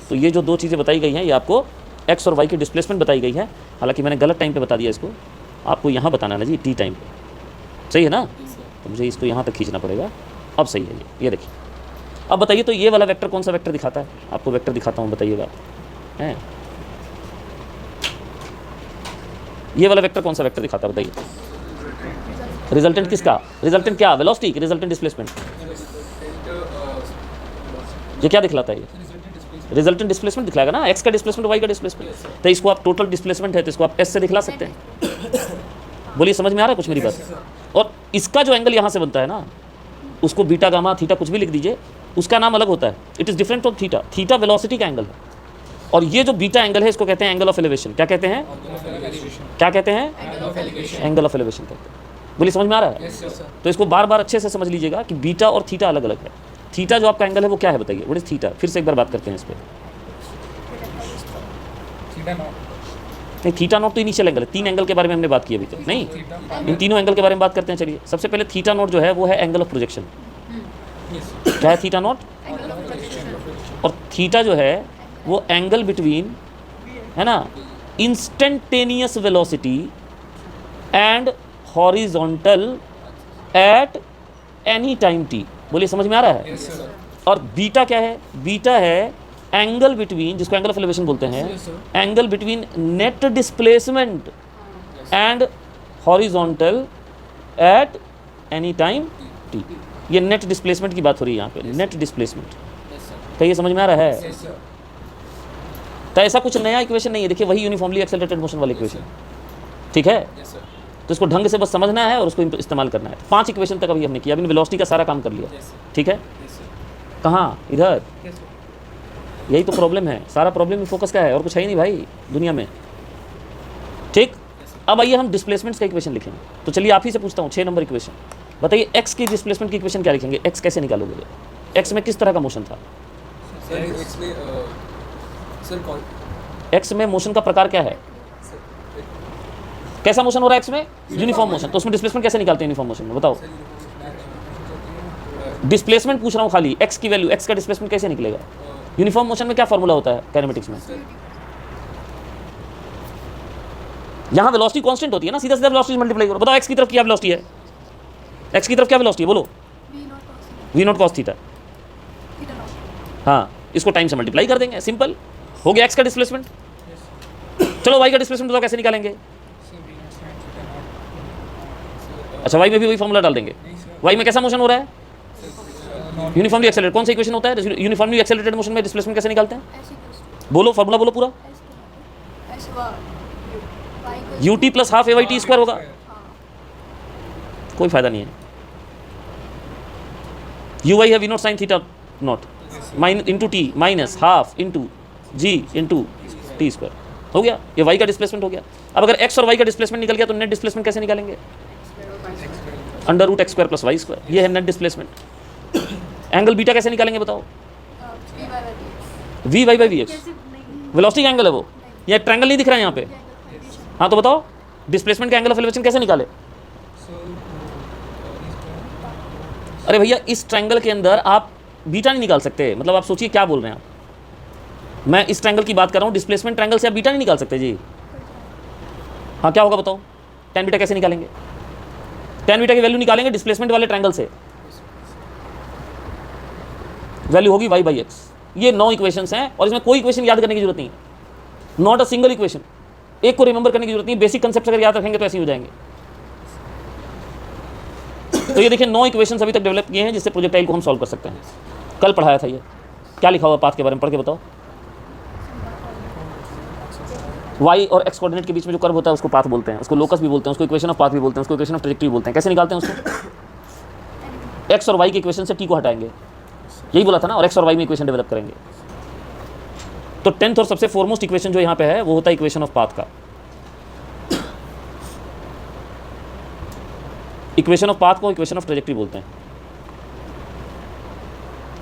Speaker 1: तो ये जो 2 चीज़ें बताई गई हैं ये आपको एक्स और वाई की डिस्प्लेसमेंट बताई गई है। हालांकि मैंने गलत टाइम पे बता दिया इसको, आपको यहाँ बताना है जी टी टाइम पे, सही है ना। तो मुझे इसको यहाँ तक खींचना पड़ेगा। अब सही है ये देखिए। अब बताइए तो ये वाला वेक्टर कौन सा वेक्टर दिखाता है? आपको वेक्टर दिखाता हूँ, बताइएगा। हैं ये वाला वेक्टर कौन सा वेक्टर दिखाता है बताइए? रिजल्टेंट किसका? रिजल्टेंट क्या? वेलोसिटी की रिजल्टेंट डिस्प्लेसमेंट? ये क्या दिखलाता है? ये रिजल्टेंट डिस्प्लेसमेंट दिखलाएगा ना, एक्स का डिस्प्लेसमेंट वाई का डिस्प्लेसमेंट। तो इसको आप टोटल डिस्प्लेसमेंट है तो इसको आप एस से दिखला सकते हैं। बोलिए समझ में आ रहा है कुछ मेरी बात। और इसका जो एंगल यहाँ से बनता है ना, उसको बीटा गामा थीटा कुछ भी लिख दीजिए, उसका नाम अलग होता है, it is different from theta. Theta velocity का एंगल है, और ये जो बीटा एंगल है इसको कहते हैं एंगल ऑफ एलिवेशन। क्या कहते हैं? क्या कहते हैं? एंगल ऑफ एलिवेशन कहते हैं। बोलिए समझ में आ रहा है? तो इसको बार बार अच्छे से समझ लीजिएगा कि बीटा और थीटा अलग अलग है। थीटा जो आपका एंगल है वो क्या है बताइए, व्हाट इज थीटा? फिर से एक बार बात करते हैं इस पर। नहीं, थीटा नॉट तो इनिशियल एंगल है, 3 एंगल के बारे में हमने बात की अभी तक नहीं, इन तीनों एंगल के बारे में बात करते हैं। चलिए सबसे पहले थीटा नॉट जो है वो है एंगल ऑफ प्रोजेक्शन। क्या है थीटा नॉट? और थीटा जो है वो एंगल बिटवीन, है ना, instantaneous velocity and horizontal eight any time T. बोलिए समझ में आ रहा है? और बीटा क्या है? बीटा है एंगल बिटवीन, जिसको एंगल ऑफ एलिवेशन बोलते हैं, angle between net displacement and horizontal eight any time T. ये नेट डिस्प्लेसमेंट की बात हो रही है यहाँ पे, नेट डिस्प्लेसमेंट। क्या ये समझ में आ रहा है? तो ऐसा कुछ नया इक्वेशन नहीं है, देखिए वही यूनिफॉर्मली एक्सेलरेटेड मोशन वाली इक्वेशन, ठीक है? तो इसको ढंग से बस समझना है और उसको इस्तेमाल करना है। 5 इक्वेशन तक अभी हमने किया, अभी वेलोसिटी का सारा काम कर लिया, ठीक है? कहाँ? इधर। यही तो प्रॉब्लम है, सारा प्रॉब्लम में फोकस क्या है, और कुछ है ही नहीं भाई दुनिया में, ठीक? अब आइए हम डिस्प्लेसमेंट्स का इक्वेशन लिखेंगे। तो चलिए आप ही से पूछता हूँ 6 नंबर इक्वेशन बताइए, एक्स की डिस्प्लेसमेंट की इक्वेशन क्या लिखेंगे? एक्स कैसे निकालोगे? एक्स में किस तरह का मोशन था? एक्स में मोशन का प्रकार क्या है? कैसा मोशन हो रहा है एक्स में? Uniform motion. तो उसमें डिस्प्लेसमेंट कैसे निकालते हैं यूनिफॉर्म मोशन में, बताओ? डिस्प्लेसमेंट पूछ रहा हूँ खाली, एक्स की वैल्यू, एक्स का डिस्प्लेसमेंट कैसे निकलेगा? यूनिफॉर्म मोशन में क्या फॉर्मूला होता है काइनेमेटिक्स में? यहाँ वेलोसिटी कांस्टेंट होती है ना, सीधा सीधा वेलोसिटी मल्टीप्लाई करो। बताओ एक्स की तरफ क्या वेलोसिटी है? एक्स की तरफ क्या वेलोसिटी है बोलो? V naught cos theta. हाँ, इसको टाइम से मल्टीप्लाई कर देंगे, सिंपल हो गया एक्स का डिस्प्लेसमेंट। चलो वाई का डिस्प्लेसमेंट बताओ कैसे निकालेंगे? अच्छा, वाई में भी वही फॉर्मूला डाल देंगे। वाई में कैसा मोशन हो रहा है? Uniformly accelerated. कौन सा इक्वेशन होता है यूनिफॉर्मली एक्सेलरेटेड मोशन में? डिस्प्लेसमेंट कैसे निकालते हैं? बोलो फॉर्मूला बोलो पूरा। ut plus half a y t square होगा। कोई फायदा नहीं है। यू वाई है v naught sine theta naught into t minus half into g into t square हो गया। ये वाई का डिस्प्लेसमेंट हो गया। अब अगर एक्स और वाई का डिस्प्लेसमेंट निकल गया तो नेट डिस्प्लेसमेंट कैसे निकालेंगे? Under root x square plus Y square. ये है नेट डिस्प्लेसमेंट। एंगल बीटा कैसे निकालेंगे बताओ? V y by v x. Velocity का एंगल है वो, ये ट्रायंगल नहीं दिख रहा है यहाँ पे। हाँ तो बताओ डिस्प्लेसमेंट का एंगल ऑफ एलिवेशन कैसे निकाले? अरे भैया इस ट्रायंगल के अंदर आप बीटा नहीं निकाल सकते, मतलब आप सोचिए क्या बोल रहे हैं आप। मैं इस ट्रायंगल की बात कर रहा हूँ, डिस्प्लेसमेंट ट्रायंगल से आप बीटा नहीं निकाल सकते जी। हाँ क्या होगा बताओ? tan बीटा कैसे निकालेंगे? tan बीटा की वैल्यू निकालेंगे डिस्प्लेसमेंट वाले ट्रायंगल से, वैल्यू होगी y बाई एक्स। ये 9 इक्वेशंस हैं और इसमें कोई इक्वेशन याद करने की जरूरत नहीं है, नॉट अ सिंगल इक्वेशन। एक को रिमेंबर करने की जरूरत नहीं, बेसिक कंसेप्ट अगर याद रखेंगे तो ऐसे ही हो जाएंगे। तो ये देखिए 9 इक्वेशंस अभी तक डेवलप किए हैं जिससे प्रोजेक्टाइल को हम सॉल्व कर सकते हैं। कल पढ़ाया था ये, क्या लिखा हुआ पाथ के बारे में, पढ़ के बताओ। y और x कोऑर्डिनेट के बीच में जो कर्व होता है उसको पाथ बोलते हैं, उसको लोकस भी बोलते हैं, उसको इक्वेशन ऑफ पाथ भी बोलते हैं, उसको इक्वेशन ऑफ ट्रैजेक्टरी बोलते हैं। कैसे निकालते हैं उसको? x और y के इक्वेशन से t को हटाएंगे, यही बोला था ना, और x और y में इक्वेशन डेवलप करेंगे। तो 10th और सबसे फोरमोस्ट इक्वेशन जो यहाँ पे है वो होता है इक्वेशन ऑफ पाथ का। इक्वेशन ऑफ पाथ को इक्वेशन ऑफ ट्रैजेक्टरी बोलते हैं।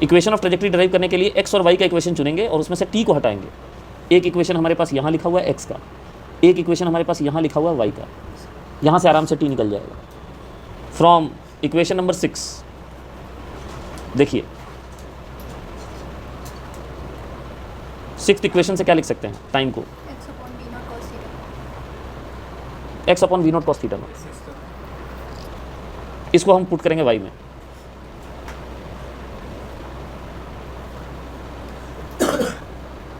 Speaker 1: इक्वेशन ऑफ ट्रैजेक्टरी ड्राइव करने के लिए x और y का इक्वेशन चुनेंगे और उसमें से t को हटाएंगे। एक इक्वेशन हमारे पास यहाँ लिखा हुआ है x का, एक इक्वेशन हमारे पास यहाँ लिखा हुआ है y का, यहाँ से आराम से t निकल जाएगा। फ्रॉम इक्वेशन नंबर 6 देखिए 6th इक्वेशन से क्या लिख सकते हैं टाइम को? x upon v naught cos theta. इसको हम पुट करेंगे y में।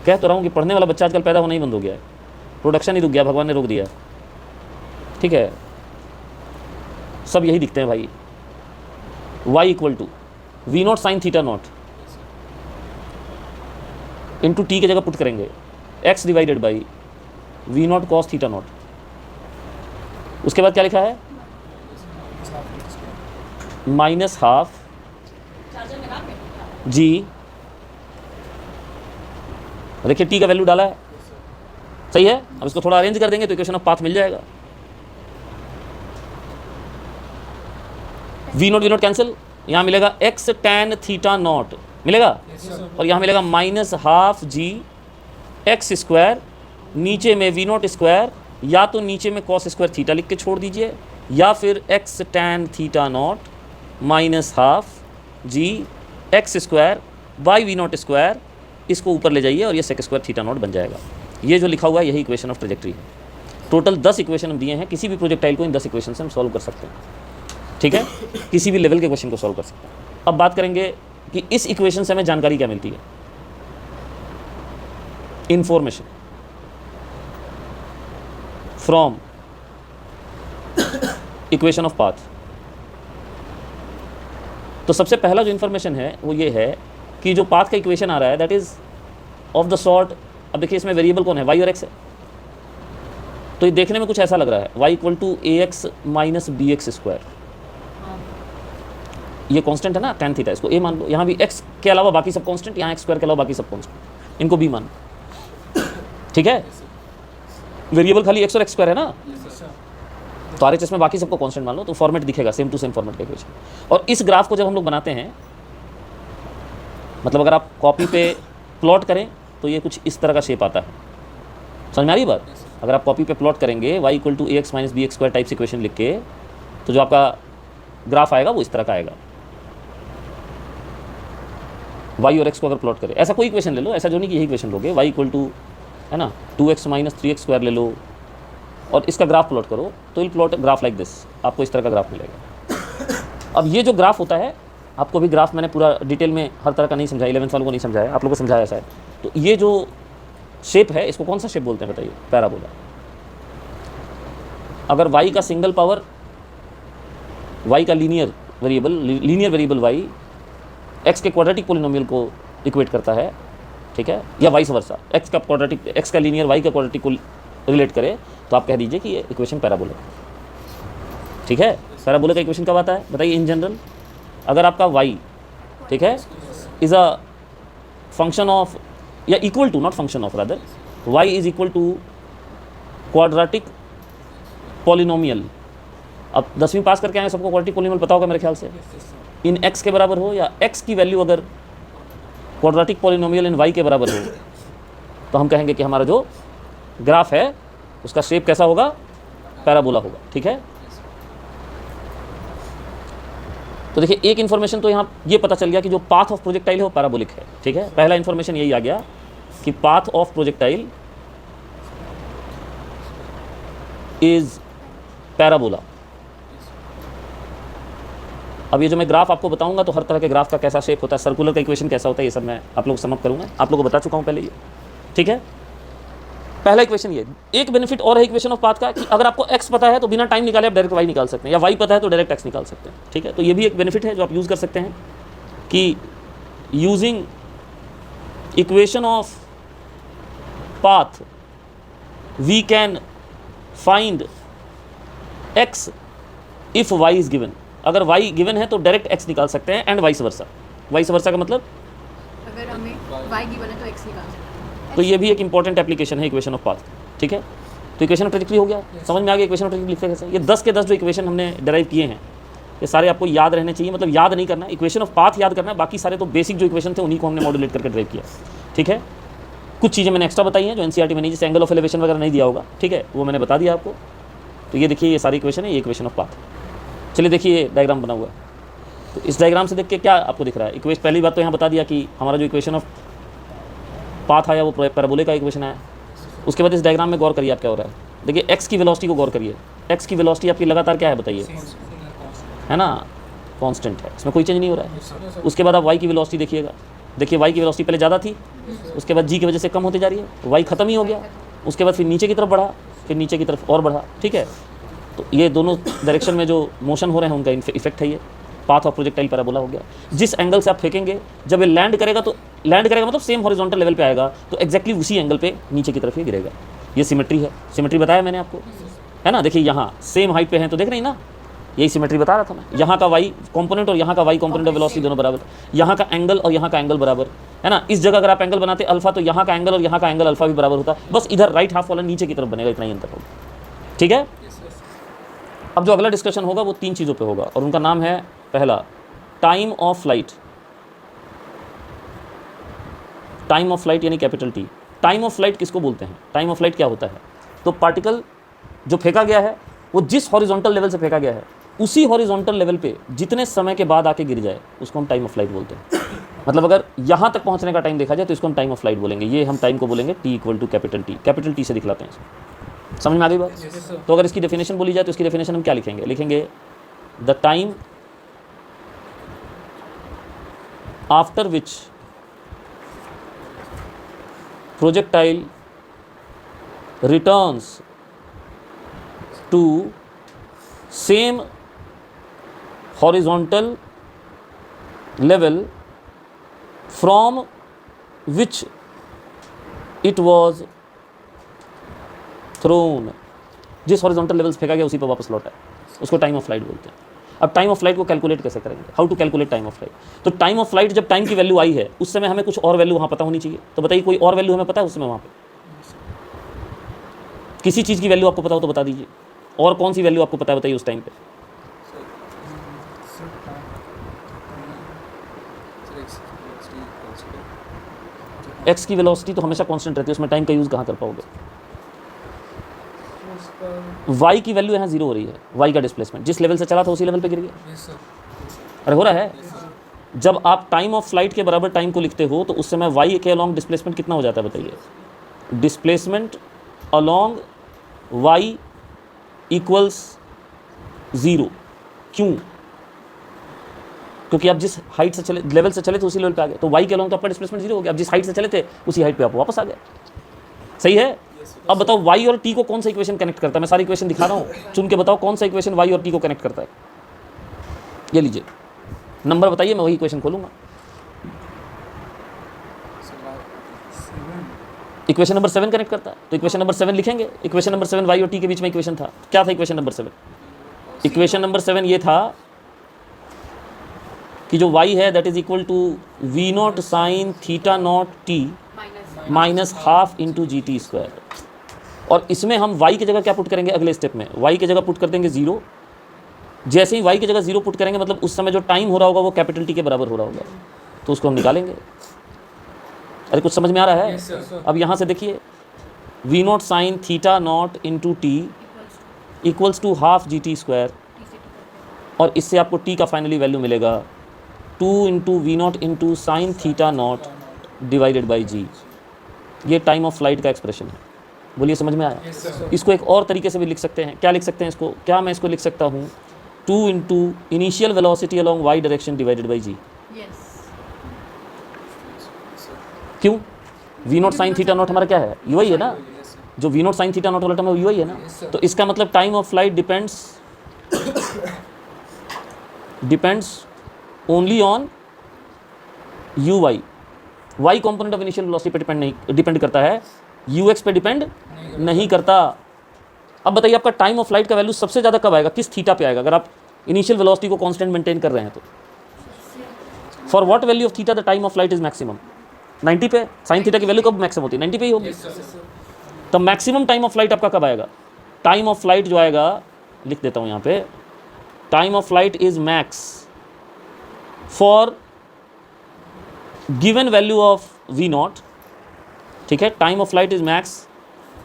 Speaker 1: कह तो रहा हूँ कि पढ़ने वाला बच्चा आजकल पैदा होना ही बंद हो गया है, प्रोडक्शन ही रुक गया, भगवान ने रोक दिया। ठीक है, सब यही दिखते हैं भाई। y equal to v naught sine theta naught into t की जगह पुट करेंगे x divided by we naught cos theta naught. उसके बाद क्या लिखा है, माइनस हाफ जी, देखिए टी का वैल्यू डाला है, सही है। अब इसको थोड़ा अरेंज कर देंगे तो इक्वेशन ऑफ पाथ मिल जाएगा। वी नॉट कैंसिल, यहाँ मिलेगा एक्स टैन थीटा नॉट मिलेगा, और यहाँ मिलेगा minus half g x square, नीचे में वी नॉट स्क्वायर, या तो नीचे में कॉस स्क्वायर थीटा लिख के छोड़ दीजिए, या फिर x tan theta naught minus half g x square by we not square, इसको ऊपर ले जाइए और ये सेक स्क्वायर थीटा नॉट बन जाएगा। ये जो लिखा हुआ है यही इक्वेशन ऑफ ट्रेजेक्ट्री है। टोटल 10 इक्वेशन हम दिए हैं, किसी भी प्रोजेक्टाइल को इन 10 इक्वेशन से हम सॉल्व कर सकते हैं, ठीक है, किसी भी लेवल के क्वेश्चन को सॉल्व कर सकते हैं। अब बात करेंगे कि इस इक्वेशन से हमें जानकारी क्या मिलती है, information from equation of path. तो सबसे पहला जो इन्फॉर्मेशन है वो ये है कि जो पाथ का इक्वेशन आ रहा है that is of the sort, अब देखिए इसमें वेरिएबल कौन है, वाई और एक्स है। तो ये देखने में कुछ ऐसा लग रहा है, y equal to a x minus b x square, ये कांस्टेंट है ना tan थीटा, इसको a मान लो। यहाँ भी x के अलावा बाकी सब कांस्टेंट, यहाँ x स्क्वायर के अलावा बाकी सब कांस्टेंट, इनको b मान, ठीक है। वेरिएबल खाली x और x स्क्वायर है ना, तो RHS में बाकी सबको कांस्टेंट मान लो, तो फॉर्मेट दिखेगा सेम टू सेम फॉर्मेट का इक्वेशन। और इस ग्राफ को जब हम लोग बनाते हैं, मतलब अगर आप कॉपी पे प्लॉट करें तो ये कुछ इस तरह का शेप आता है, समझ में आ रही बात। अगर आप कॉपी पे प्लॉट करेंगे y equal to a x minus b x square type से इक्वेशन लिख के, तो जो आपका ग्राफ आएगा वो इस तरह का आएगा। y और x को अगर प्लॉट करें, ऐसा कोई इक्वेशन ले लो, ऐसा जो नहीं कि यही इक्वेशन लोगे, y इक्वल टू है ना 2x माइनस 3x स्क्वायर ले लो और इसका ग्राफ प्लॉट करो, तो will plot graph like this, आपको इस तरह का ग्राफ मिलेगा। अब ये जो ग्राफ होता है, आपको भी ग्राफ मैंने पूरा डिटेल में हर तरह का नहीं समझाया, 11th वालों को नहीं समझाया, आप लोगों को समझाया शायद। तो ये जो शेप है इसको कौन सा शेप बोलते हैं बताइए, पैराबोला। अगर y का सिंगल पावर, y का लीनियर वेरिएबल y x के क्वाड्रेटिक पोलिनोमियल को इक्वेट करता है, ठीक है, या वाइस वर्सा, x का लीनियर y का क्वाड्रेटिक को रिलेट करे, तो आप कह दीजिए कि ये इक्वेशन पैराबोलिक, ठीक है। पैराबोलिक का इक्वेशन कब आता है बताइए इन जनरल, अगर आपका y, ठीक है, इज़ अ फंक्शन ऑफ या equal to, not function of rather, y is equal to quadratic polynomial. अब 10वीं पास करके आए सबको क्वाड्रेटिक पॉलिनोमियल पता होगा मेरे ख्याल से, इन x के बराबर हो या x की वैल्यू अगर क्वाड्रेटिक पॉलिनोमियल इन y के बराबर हो, तो हम कहेंगे कि हमारा जो ग्राफ है उसका शेप कैसा होगा, पैराबोला होगा, ठीक है। तो देखिए एक इन्फॉर्मेशन तो यहाँ ये पता चल गया कि जो पाथ ऑफ प्रोजेक्टाइल है वो पैराबोलिक है, ठीक है। पहला इन्फॉर्मेशन यही आ गया कि path of projectile is parabola. अब ये जो मैं ग्राफ आपको बताऊंगा तो हर तरह के ग्राफ का कैसा शेप होता है, सर्कुलर का इक्वेशन कैसा होता है, ये सब मैं आप लोगों को समझ करूंगा, आप लोगों को बता चुका हूं पहले ये, ठीक है। पहला इक्वेशन ये। एक बेनिफिट और है इक्वेशन ऑफ पाथ का कि अगर आपको x पता है तो बिना टाइम निकाले आप डायरेक्ट y निकाल सकते हैं, या y पता है तो डायरेक्ट x निकाल सकते हैं, ठीक है। तो ये भी एक बेनिफिट है जो आप यूज़ कर सकते हैं कि using equation of path we can find x if y is given. अगर y गिवन है तो डायरेक्ट x निकाल सकते हैं, and vice versa. Vice versa का मतलब
Speaker 3: अगर हमें y गिवन है तो x निकाल सकते हैं।
Speaker 1: तो ये भी एक इंपॉर्टेंट एप्लीकेशन है इक्वेशन ऑफ पाथ, ठीक है। तो इक्वेशन ऑफ ट्रेजेक्टरी हो गया, समझ में आ गया इक्वेशन ऑफ ट्रेजेक्टरी लिखते कैसे। ये 10 के 10 जो इक्वेशन हमने डेराइव किए हैं ये सारे आपको याद रहने चाहिए, मतलब याद नहीं करना, इक्वेशन ऑफ पाथ याद करना है, बाकी सारे तो बेसिक जो इक्वेशन थे उन्हीं को हमने मॉड्यूलेट करके ड्राइव किया, ठीक है। कुछ चीज़ें मैंने एक्स्ट्रा बताई हैं जो एनसीईआरटी में नहीं, जैसे एंगल ऑफ एलिवेशन वगैरह नहीं दिया होगा, ठीक है, वो मैंने बता दिया आपको। तो ये देखिए ये सारी इक्वेशन है, ये इक्वेशन ऑफ पाथ। चलिए देखिए ये डायग्राम बना हुआ है, तो इस डायग्राम से देख के क्या आपको दिख रहा है, इक्वेशन पहली बात तो यहाँ बता दिया कि हमारा जो इक्वेशन ऑफ पाथ आया वो पैराबोलिक का इक्वेशन आया। उसके बाद इस डायग्राम में गौर करिए आप क्या हो रहा है, देखिए x की वेलोसिटी को गौर करिए। x की वेलोसिटी आपकी लगातार क्या है बताइए, है ना, कांस्टेंट है, इसमें कोई चेंज नहीं हो रहा है। उसके बाद आप y की वेलोसिटी देखिएगा, देखिए y की वेलोसिटी पहले ज़्यादा थी, उसके बाद g की वजह से कम होती जा रही है, y खत्म ही हो गया, उसके बाद फिर नीचे की तरफ बढ़ा, फिर नीचे की तरफ और बढ़ा, ठीक है। तो ये दोनों डायरेक्शन में जो मोशन हो रहे हैं उनका इफेक्ट है ये। पाथ ऑफ प्रोजेक्टाइल पैराबोला हो गया। जिस एंगल से आप फेंकेंगे, जब ये लैंड करेगा तो लैंड करेगा मतलब सेम हॉरिजॉन्टल लेवल पे आएगा, तो एक्जैक्टली उसी एंगल पे नीचे की तरफ ही गिरेगा। ये सिमेट्री है, सिमेट्री बताया मैंने आपको, है ना। देखिए यहाँ सेम हाइट पे हैं तो देख रहे हैं ना, यही सिमेट्री बता रहा था मैं। यहाँ का वाई कंपोनेंट और यहाँ का वाई कंपोनेंट ऑफ वेलोसिटी दोनों बराबर, यहाँ का एंगल और यहाँ का एंगल बराबर, है ना। इस जगह अगर आप एंगल बनाते अल्फा तो यहाँ का एंगल और यहाँ का एंगल अल्फा भी बराबर होता, बस इधर राइट हाफ वाला नीचे की तरफ बनेगा, इतना ही अंतर होगा, ठीक है। अब जो अगला डिस्कशन होगा वो 3 चीज़ों पे होगा और उनका नाम है, पहला time of flight. Time of flight यानी capital T. Time of flight किसको बोलते हैं? टाइम ऑफ फ्लाइट क्या होता है? तो पार्टिकल जो फेंका गया है वो जिस हॉरिजॉन्टल लेवल से फेंका गया है उसी हॉरिजॉन्टल लेवल पे जितने समय के बाद आके गिर जाए उसको हम टाइम ऑफ फ्लाइट बोलते हैं। मतलब अगर यहाँ तक पहुँचने का टाइम देखा जाए तो इसको हम टाइम ऑफ फ्लाइट बोलेंगे। ये हम टाइम को बोलेंगे t equal to capital t. Capital t से दिखलाते हैं इसको। समझ में आ गई बात? तो अगर इसकी डेफिनेशन बोली जाए तो इसकी डेफिनेशन हम क्या लिखेंगे? लिखेंगे the time after which projectile returns to same horizontal level from which it was thrown। जिस हॉरिजॉन्टल लेवल से फेंका गया उसी पर वापस लौटा है, उसको टाइम ऑफ फ्लाइट बोलते हैं। अब टाइम ऑफ फ्लाइट को कैलकुलेट कैसे करेंगे? How to calculate time of flight? तो टाइम ऑफ फ्लाइट जब टाइम की वैल्यू आई है उस समय हमें कुछ और वैल्यू वहाँ पता होनी चाहिए। तो बताइए कोई और वैल्यू हमें पता है उस समय वहाँ पे? किसी चीज़ की वैल्यू आपको पता हो तो बता दीजिए। और कौन सी वैल्यू आपको पता है बताइए उस टाइम पे? एक्स की वेलोसिटी तो हमेशा कांस्टेंट रहती है, उसमें टाइम का यूज़ कहाँ कर पाओगे? वाई की वैल्यू यहाँ 0 हो रही है, वाई का डिस्प्लेसमेंट जिस लेवल से चला था उसी लेवल पे गिर गया। अरे हो रहा है। जब आप टाइम ऑफ फ्लाइट के बराबर टाइम को लिखते हो तो उस समय वाई के अलॉन्ग डिस्प्लेसमेंट कितना हो जाता है बताइए? Displacement along y equals 0। क्यों? क्योंकि आप जिस हाइट से चले, लेवल से चले थे उसी लेवल पे आ गए, तो वाई के अलॉन्ग तो आपका डिस्प्लेसमेंट 0 हो गया। अब जिस हाइट से चले थे उसी हाइट पे आप वापस आ गए। सही है? अब बताओ वाई और टी को कौन सा इक्वेशन कनेक्ट करता है? मैं सारी इक्वेशन दिखा रहा हूँ, चुन के बताओ कौन सा इक्वेशन वाई और टी को कनेक्ट करता है। ये लीजिए नंबर बताइए, मैं वही इक्वेशन खोलूंगा। इक्वेशन नंबर 7 कनेक्ट करता है, तो इक्वेशन नंबर 7 लिखेंगे। इक्वेशन नंबर 7 वाई और टी के बीच में इक्वेशन था, क्या था इक्वेशन नंबर 7? इक्वेशन नंबर 7 ये था कि जो y है that is equal to v naught sine theta naught t minus half into g T square. और इसमें हम y की जगह क्या पुट करेंगे? अगले स्टेप में y की जगह पुट कर देंगे 0। जैसे ही y की जगह 0 पुट करेंगे मतलब उस समय जो टाइम हो रहा होगा वो कैपिटल टी के बराबर हो रहा होगा, तो उसको हम निकालेंगे। अरे कुछ समझ में आ रहा है? अब यहाँ से देखिए v naught sine theta naught into t equals to half G T square, और इससे आपको टी का फाइनली वैल्यू मिलेगा 2 into v naught into sine theta naught divided by g. ये टाइम ऑफ फ्लाइट का एक्सप्रेशन है। बोलिए समझ में आया? इसको एक और तरीके से भी लिख सकते हैं। क्या लिख सकते हैं इसको? क्या मैं इसको लिख सकता हूँ 2 into initial velocity along y direction divided by g. क्यों? V naught sine theta naught हमारा क्या है? यू आई है ना, जो v naught sine theta naught वाला टर्म है यू आई है ना। तो इसका मतलब time of flight depends only on u y. Y component of initial velocity पे डिपेंड करता है, यू एक्स पे डिपेंड नहीं करता। अब बताइए आपका टाइम ऑफ फ्लाइट का वैल्यू सबसे ज़्यादा कब आएगा? किस थीटा पे आएगा? अगर आप इनिशियल वेलोसिटी को कांस्टेंट मेंटेन कर रहे हैं तो for what value of theta the time of flight is maximum? 90 पे। साइन थीटा की वैल्यू कब मैक्सिमम होती है? 90 पे ही होगी। तो मैक्सिमम टाइम ऑफ फ्लाइट आपका कब आएगा? टाइम ऑफ फ्लाइट जो आएगा, लिख देता हूँ यहाँ पे, time of flight is max for given value of v naught. ठीक है, time of flight is max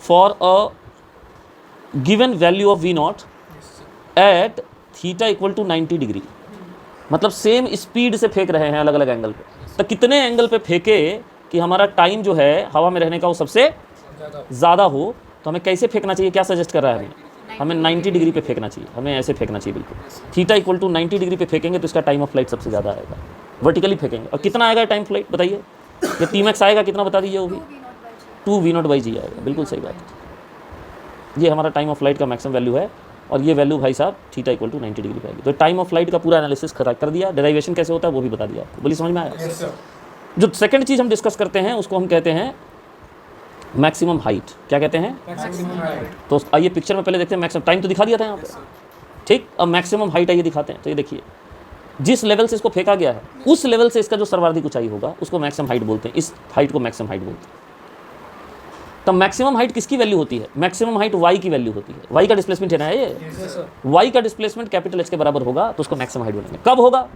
Speaker 1: for a given value of v naught at theta equal to 90 degree. मतलब सेम स्पीड से फेंक रहे हैं अलग अलग एंगल पे, तो कितने एंगल पे फेंके कि हमारा टाइम जो है हवा में रहने का वो सबसे ज़्यादा हो। तो हमें कैसे फेंकना चाहिए? क्या सजेस्ट कर रहा है हमें 90 डिग्री पे फेंकना चाहिए, हमें ऐसे फेंकना चाहिए बिल्कुल। थीटा इक्वल टू 90 डिग्री पे फेंकेंगे तो इसका टाइम ऑफ फ्लाइट सबसे ज़्यादा आएगा। वर्टिकली फेंकेंगे और कितना आएगा टाइम फ्लाइट बताइए? ये टी मैक्स आएगा कितना बता दीजिए? वो भी 2 वी नॉट बाई जी आएगा। बिल्कुल सही बात है। ये हमारा टाइम ऑफ फ्लाइट का मैक्सिमम वैल्यू है और ये वैल्यू भाई साहब थीटा इक्वल टू 90 डिग्री पे आएगी। तो टाइम ऑफ फ्लाइट का पूरा एनालिसिस कर दिया, डेरिवेशन कैसे होता है वो भी बता दिया आपको। बोलिए समझ में आया?
Speaker 2: Yes, sir.
Speaker 1: जो सेकंड चीज़ हम डिस्कस करते हैं उसको हम कहते हैं मैक्सिमम हाइट। क्या कहते हैं?
Speaker 2: Maximum height.
Speaker 1: तो आइए पिक्चर में पहले देखते हैं। मैक्सिमम टाइम तो दिखा दिया था यहाँ पे, ठीक। अब मैक्सिमम हाइट आइए दिखाते हैं। तो ये देखिए, जिस लेवल से इसको फेंका गया है उस लेवल से इसका जो सर्वाधिक ऊंचाई होगा उसको मैक्सिमम हाइट बोलते हैं। इस हाइट को मैक्सिमम हाइट बोलते हैं। तो मैक्सिमम हाइट किसकी वैल्यू होती है? मैक्सिमम हाइट वाई की वैल्यू होती है। वाई का डिस्प्लेसमेंट है ना ये,
Speaker 2: Yes, sir.
Speaker 1: वाई का डिस्प्लेसमेंट कैपिटल एच के बराबर होगा तो उसको मैक्सिमम हाइट बोलेंगे। कब होगा?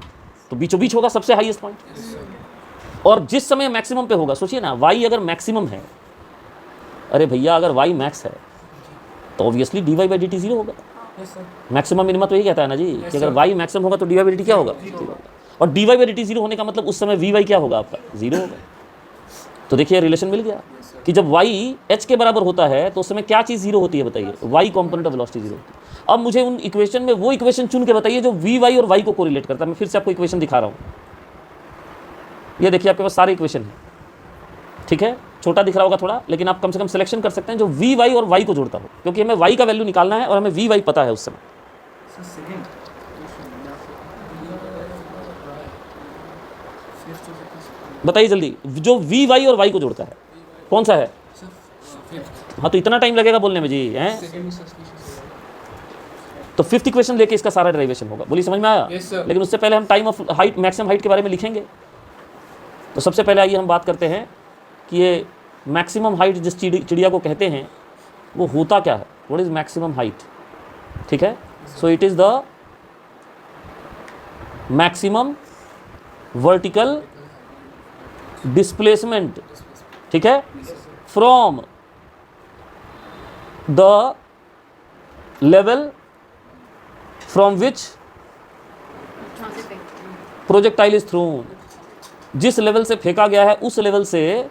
Speaker 1: तो बीचों बीच होगा, सबसे हाईएस्ट पॉइंट।
Speaker 2: Yes, sir.
Speaker 1: और जिस समय मैक्सिमम पे होगा, सोचिए ना, वाई अगर मैक्सिमम है, अरे भैया अगर वाई मैक्स है तो obviously d y by d t zero होगा।
Speaker 2: Yes, sir.
Speaker 1: मैक्सिमम मिनिमम तो यही कहता है ना जी, कि अगर
Speaker 2: sir.
Speaker 1: वाई मैक्सिमम होगा तो d y by d t क्या होगा? जीरो होगा। और d y by d t zero होने का मतलब उस समय वी वाई क्या होगा आपका? जीरो होगा। तो देखिए रिलेशन मिल गया कि जब वाई एच के बराबर होता है तो उस समय क्या चीज़ जीरो होती है बताइए? Y component of velocity zero होती है। अब मुझे उन इक्वेशन में वो इक्वेशन चुन के बताइए जो वी वाई और वाई को कोरिलेट करता है। मैं फिर से आपको इक्वेशन दिखा रहा हूँ। ये देखिए आपके पास सारे इक्वेशन हैं, ठीक है। छोटा दिख रहा होगा थोड़ा, लेकिन आप कम से कम सिलेक्शन कर सकते हैं जो वी वाई और वाई को जोड़ता हो, क्योंकि हमें वाई का वैल्यू निकालना है और हमें वी वाई पता है उस समय।
Speaker 2: Sir, second. Fifth to second.
Speaker 1: बताइए जल्दी, जो वी वाई और वाई को जोड़ता है कौन सा है?
Speaker 2: Sir, fifth.
Speaker 1: हाँ, तो इतना टाइम लगेगा बोलने में जी, हैं?
Speaker 2: Second substitution.
Speaker 1: तो फिफ्थ इक्वेशन लेके इसका सारा डेरिवेशन होगा। बोलिए समझ में आया?
Speaker 2: Yes, sir.
Speaker 1: लेकिन उससे पहले हम time of height, maximum height के बारे में लिखेंगे। तो सबसे पहले आइए हम बात करते हैं कि ये मैक्सिमम हाइट जिस चिड़िया को कहते हैं वो होता क्या है। What is maximum height? ठीक है। So it is the maximum vertical displacement, ठीक है, from the level from which
Speaker 3: जहाँ से फेंकते हैं।
Speaker 1: Projectile is throne. जिस लेवल से फेंका गया है उस लेवल से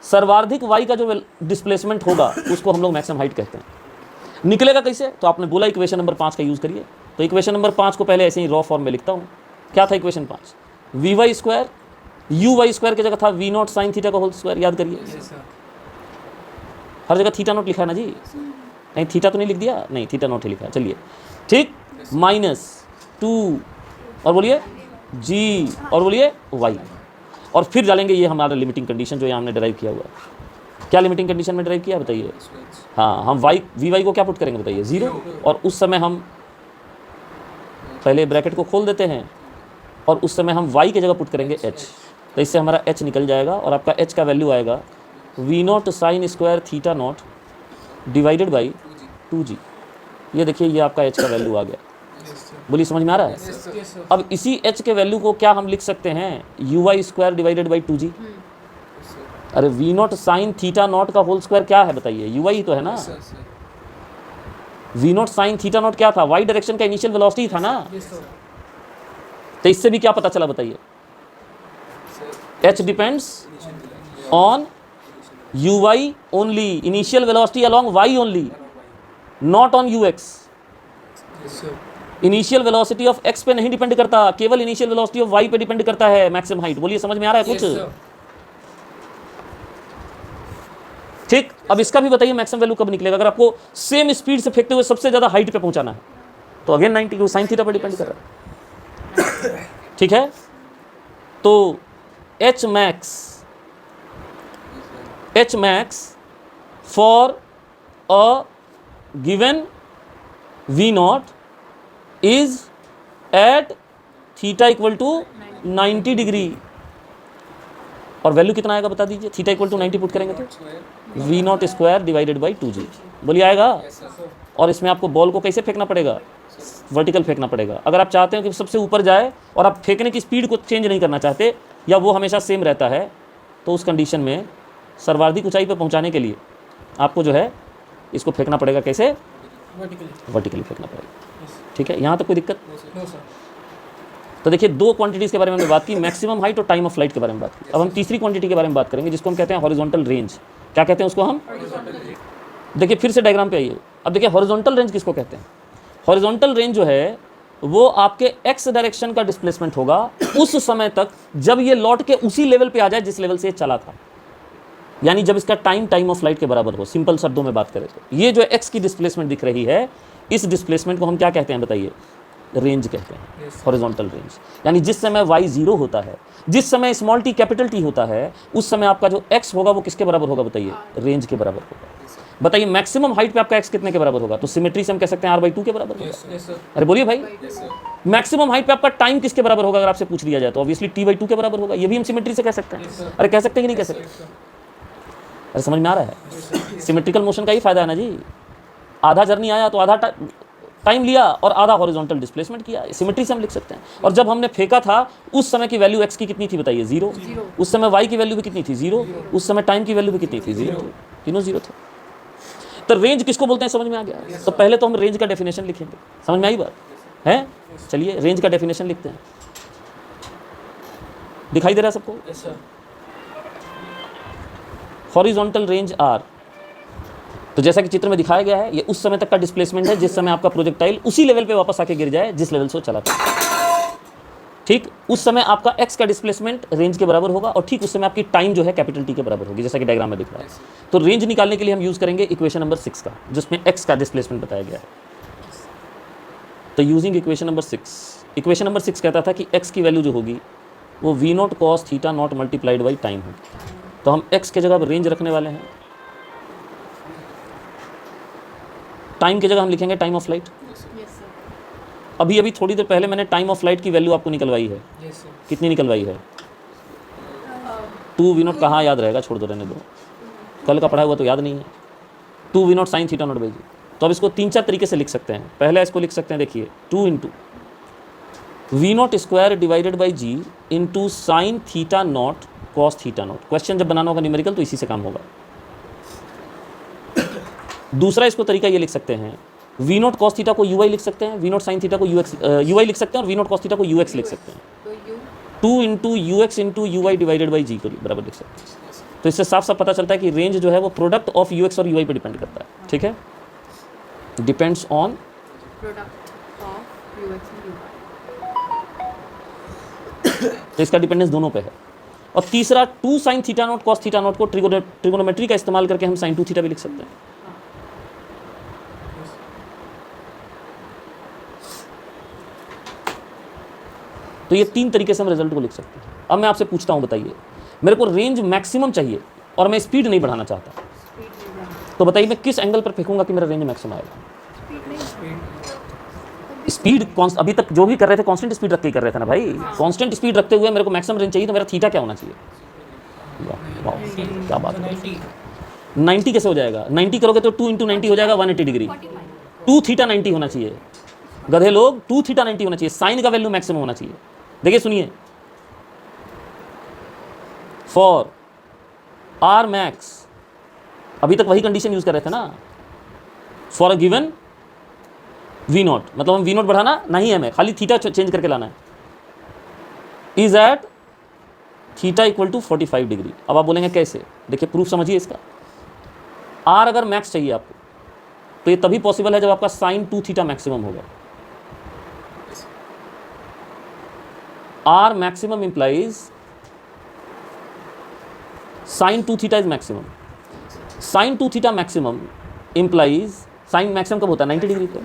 Speaker 1: सर्वाधिक वाई का जो डिस्प्लेसमेंट होगा उसको हम लोग मैक्सिमम हाइट कहते हैं। निकलेगा कैसे? तो आपने बोला इक्वेशन नंबर 5 का यूज़ करिए। तो इक्वेशन नंबर 5 को पहले ऐसे ही रॉ फॉर्म में लिखता हूँ। क्या था equation 5? V Y square, u y square की जगह था वी नॉट साइन थीटा का होल स्क्वायर। याद करिए,
Speaker 2: Yes, sir.
Speaker 1: हर जगह थीटा नॉट लिखा है ना जी? नहीं, थीटा तो नहीं लिख दिया? नहीं, थीटा नॉट ही लिखा है। चलिए ठीक, -2 और बोलिए जी और बोलिए वाई, और फिर डालेंगे ये हमारा लिमिटिंग कंडीशन जो यहाँ हमने ड्राइव किया हुआ है। क्या लिमिटिंग कंडीशन में ड्राइव किया बताइए?
Speaker 2: Switch.
Speaker 1: हाँ, हम वाई वी वाई को क्या पुट करेंगे बताइए? 0। और उस समय हम पहले ब्रैकेट को खोल देते हैं और उस समय हम वाई की जगह पुट करेंगे h। तो इससे हमारा h निकल जाएगा और आपका h का वैल्यू आएगा v naught sine square theta naught divided by 2g। ये देखिए, ये आपका h का वैल्यू आ गया।
Speaker 2: Yes, sir.
Speaker 1: बोलिए समझ में आ रहा है?
Speaker 2: Yes, sir. Yes, sir.
Speaker 1: अब इसी h के वैल्यू को क्या हम लिख सकते हैं? U y square divided by 2g।
Speaker 2: Yes, sir.
Speaker 1: अरे v naught sine theta not का होल स्क्वायर क्या है बताइए? यू वाई तो है ना।
Speaker 2: Yes, sir, sir.
Speaker 1: V naught sine theta naught क्या था? वाई डायरेक्शन का इनिशियल वेलोसिटी था ना।
Speaker 2: Yes, sir.
Speaker 1: तो इससे भी क्या पता चला बताइए?
Speaker 2: Sir.
Speaker 1: h depends on u y only, initial velocity along y only, not on u x.
Speaker 2: Yes, sir.
Speaker 1: Initial velocity of x पे नहीं डिपेंड करता, केवल इनिशियल वेलोसिटी ऑफ वाई पे डिपेंड करता है मैक्सिमम हाइट। बोलिए समझ में आ रहा है
Speaker 2: Yes,
Speaker 1: कुछ?
Speaker 2: sir.
Speaker 1: ठीक। अब इसका भी बताइए मैक्सिमम वैल्यू कब निकलेगा? अगर आपको सेम स्पीड से फेंकते हुए सबसे ज़्यादा हाइट पे पहुंचाना है तो अगेन 90 साइन थीटा पर डिपेंड कर रहा है, ठीक है। तो h max for a given v naught is at theta equal to 90 degree. और वैल्यू कितना आएगा बता दीजिए? थीटा इक्वल टू 90 पुट करेंगे तो
Speaker 2: Square.
Speaker 1: V not square divided by 2g। बोलिए आएगा?
Speaker 2: Yes, sir.
Speaker 1: और इसमें आपको बॉल को कैसे फेंकना पड़ेगा? वर्टिकल फेंकना पड़ेगा। अगर आप चाहते हो कि सबसे ऊपर जाए और आप फेंकने की स्पीड को चेंज नहीं करना चाहते या वो हमेशा सेम रहता है, तो उस कंडीशन में सर्वाधिक ऊंचाई पर पहुंचाने के लिए आपको जो है इसको फेंकना पड़ेगा। कैसे?
Speaker 2: Vertically.
Speaker 1: वर्टिकली फेंकना पड़ेगा,
Speaker 2: Yes.
Speaker 1: ठीक है। यहाँ तक कोई दिक्कत?
Speaker 2: No, sir. No, sir.
Speaker 1: तो देखिए, 2 क्वांटिटीज़ के बारे में हमने बात की, मैक्सिमम हाइट और टाइम ऑफ फ्लाइट के बारे में बात की। अब हम तीसरी क्वांटिटी के बारे में बात करेंगे जिसको हम कहते हैं हॉरिजॉन्टल रेंज। क्या कहते हैं उसको हम? देखिए फिर से डायग्राम पे आइए। अब देखिए हॉरिजॉन्टल रेंज किसको कहते हैं? हॉरिजॉन्टल रेंज जो है वो आपके एक्स डायरेक्शन का डिस्प्लेसमेंट होगा उस समय तक जब ये लौट के उसी लेवल पे आ जाए जिस लेवल से ये चला था, यानी जब इसका टाइम ऑफ फ्लाइट के बराबर हो। सिंपल शब्दों में बात करें तो ये जो एक्स की डिस्प्लेसमेंट दिख रही है इस डिस्प्लेसमेंट को हम क्या कहते हैं बताइए? रेंज कहते हैं,
Speaker 2: Yes.
Speaker 1: Horizontal range. यानी जिस समय y 0 होता है, जिस समय स्मॉल t कैपिटल T होता है, उस समय आपका जो x होगा वो किसके बराबर होगा बताइए? रेंज के बराबर होगा। बताइए मैक्सिमम हाइट पे आपका x कितने के बराबर होगा? तो सिमेट्री से हम कह सकते हैं r/2 के बराबर होगा।
Speaker 2: Yes, sir.
Speaker 1: अरे बोलिए भाई,
Speaker 2: Yes, sir.
Speaker 1: मैक्सिमम हाइट पे आपका टाइम किसके बराबर होगा? अगर आपसे पूछ लिया जाए तो ऑब्वियसली t/2 के बराबर होगा। ये भी हम सिमेट्री से कह सकते हैं।
Speaker 2: Yes, sir.
Speaker 1: अरे कह सकते हैं कि नहीं कह सकते?
Speaker 2: Yes, sir.
Speaker 1: अरे समझ में आ रहा है? सिमेट्रिकल मोशन का ही फायदा है ना जी। आधा जर्नी आया तो आधा टाइम लिया और आधा हॉरिजॉन्टल डिस्प्लेसमेंट किया। सिमेट्री से हम लिख सकते हैं। और जब हमने फेंका था उस समय की वैल्यू x की कितनी थी बताइए? 0। उस समय y की वैल्यू भी कितनी थी? 0। उस समय टाइम की वैल्यू भी कितनी थी? 0 थी। तीनों 0 थे। तो रेंज किसको बोलते हैं समझ में आ गया? तो पहले तो हम रेंज का डेफिनेशन लिखेंगे। समझ में आई बात है? चलिए रेंज का डेफिनेशन लिखते हैं। दिखाई दे रहा है सबको?
Speaker 2: Yes, sir.
Speaker 1: Horizontal range r, तो जैसा कि चित्र में दिखाया गया है, ये उस समय तक का डिस्प्लेसमेंट है जिस समय आपका प्रोजेक्टाइल उसी लेवल पे वापस आके गिर जाए जिस लेवल से वो चला था। ठीक उस समय आपका x का डिस्प्लेसमेंट रेंज के बराबर होगा और ठीक उस समय आपकी टाइम जो है कैपिटल T के बराबर होगी, जैसा कि डायग्राम में दिख रहा है। तो रेंज निकालने के लिए हम यूज करेंगे इक्वेशन नंबर 6 का, जिसमें x का डिस्प्लेसमेंट बताया गया है। तो using equation number 6, equation number 6 कहता था कि x की वैल्यू जो होगी वो v0 cos theta naught multiplied by time होगी। तो हम x के जगह रेंज रखने वाले हैं, टाइम की जगह हम लिखेंगे time of flight.
Speaker 3: Yes, sir.
Speaker 1: अभी थोड़ी देर पहले मैंने टाइम ऑफ फ्लाइट की वैल्यू आपको निकलवाई है।
Speaker 2: Yes, sir.
Speaker 1: कितनी निकलवाई है? 2 v0 कहाँ याद रहेगा, छोड़ दो, रहने दो, कल का पढ़ा हुआ तो याद नहीं है। 2 v0 sine theta naught by g. तो अब इसको 3-4 तरीके से लिख सकते हैं। पहले इसको लिख सकते हैं, देखिए 2 into v0 square divided by g into sine theta naught cos theta naught. Question जब बनाना होगा न्यूमेरिकल तो इसी से काम होगा। दूसरा इसको तरीका ये लिख सकते हैं, v0 cos थीटा को ui लिख सकते हैं, v0 sin थीटा को ui लिख सकते हैं और v0 cos थीटा को ux लिख सकते हैं।
Speaker 3: तो U
Speaker 1: 2 into ux into ui divided by g को बराबर लिख सकते हैं। तो इससे साफ साफ पता चलता है कि रेंज जो है वो प्रोडक्ट ऑफ ux और ui पे डिपेंड करता है। ठीक है, depends on
Speaker 3: product of UX and UI.
Speaker 1: तो इसका डिपेंडेंस दोनों पे है। और तीसरा 2 sign theta naught cos theta not को ट्रिगोनोमेट्री का इस्तेमाल करके हम साइन 2 थीटा भी लिख सकते हैं। तो ये 3 तरीके से हम रिजल्ट को लिख सकते हैं। अब मैं आपसे पूछता हूँ, बताइए मेरे को रेंज मैक्सिमम चाहिए और मैं स्पीड नहीं बढ़ाना चाहता,
Speaker 3: Speed नहीं बढ़ा.
Speaker 1: तो बताइए मैं किस एंगल पर फेंकूंगा कि मेरा रेंज मैक्सिमम आएगा?
Speaker 3: Speed नहीं.
Speaker 1: स्पीड अभी तक जो भी कर रहे थे कांस्टेंट स्पीड रख के ही कर रहे थे ना भाई। कांस्टेंट स्पीड रखते हुए मेरे को मैक्सिमम रेंज चाहिए, तो मेरा थीटा क्या होना चाहिए? वाह वाह, क्या बात है। 90 कैसे हो जाएगा? 90 करोगे तो 2 इंटू 90 हो जाएगा 180 डिग्री। 2 थीटा 90 होना चाहिए गधे लोग, 2 थीटा 90 होना चाहिए। साइन का वैल्यू मैक्सिमम होना चाहिए। देखिए सुनिए, फॉर आर मैक्स, अभी तक वही कंडीशन यूज कर रहे थे ना, फॉर अ गिवन v0, मतलब हम v0 बढ़ाना नहीं है, हमें खाली थीटा चेंज करके लाना है, is at theta equal to 45 degree. अब आप बोलेंगे कैसे? देखिए प्रूफ समझिए इसका। आर अगर मैक्स चाहिए आपको तो ये तभी पॉसिबल है जब आपका साइन 2 थीटा मैक्सिमम होगा। R maximum implies sine 2 theta is maximum. Sine 2 theta maximum implies, sine maximum कब होता है? 90 डिग्री पे।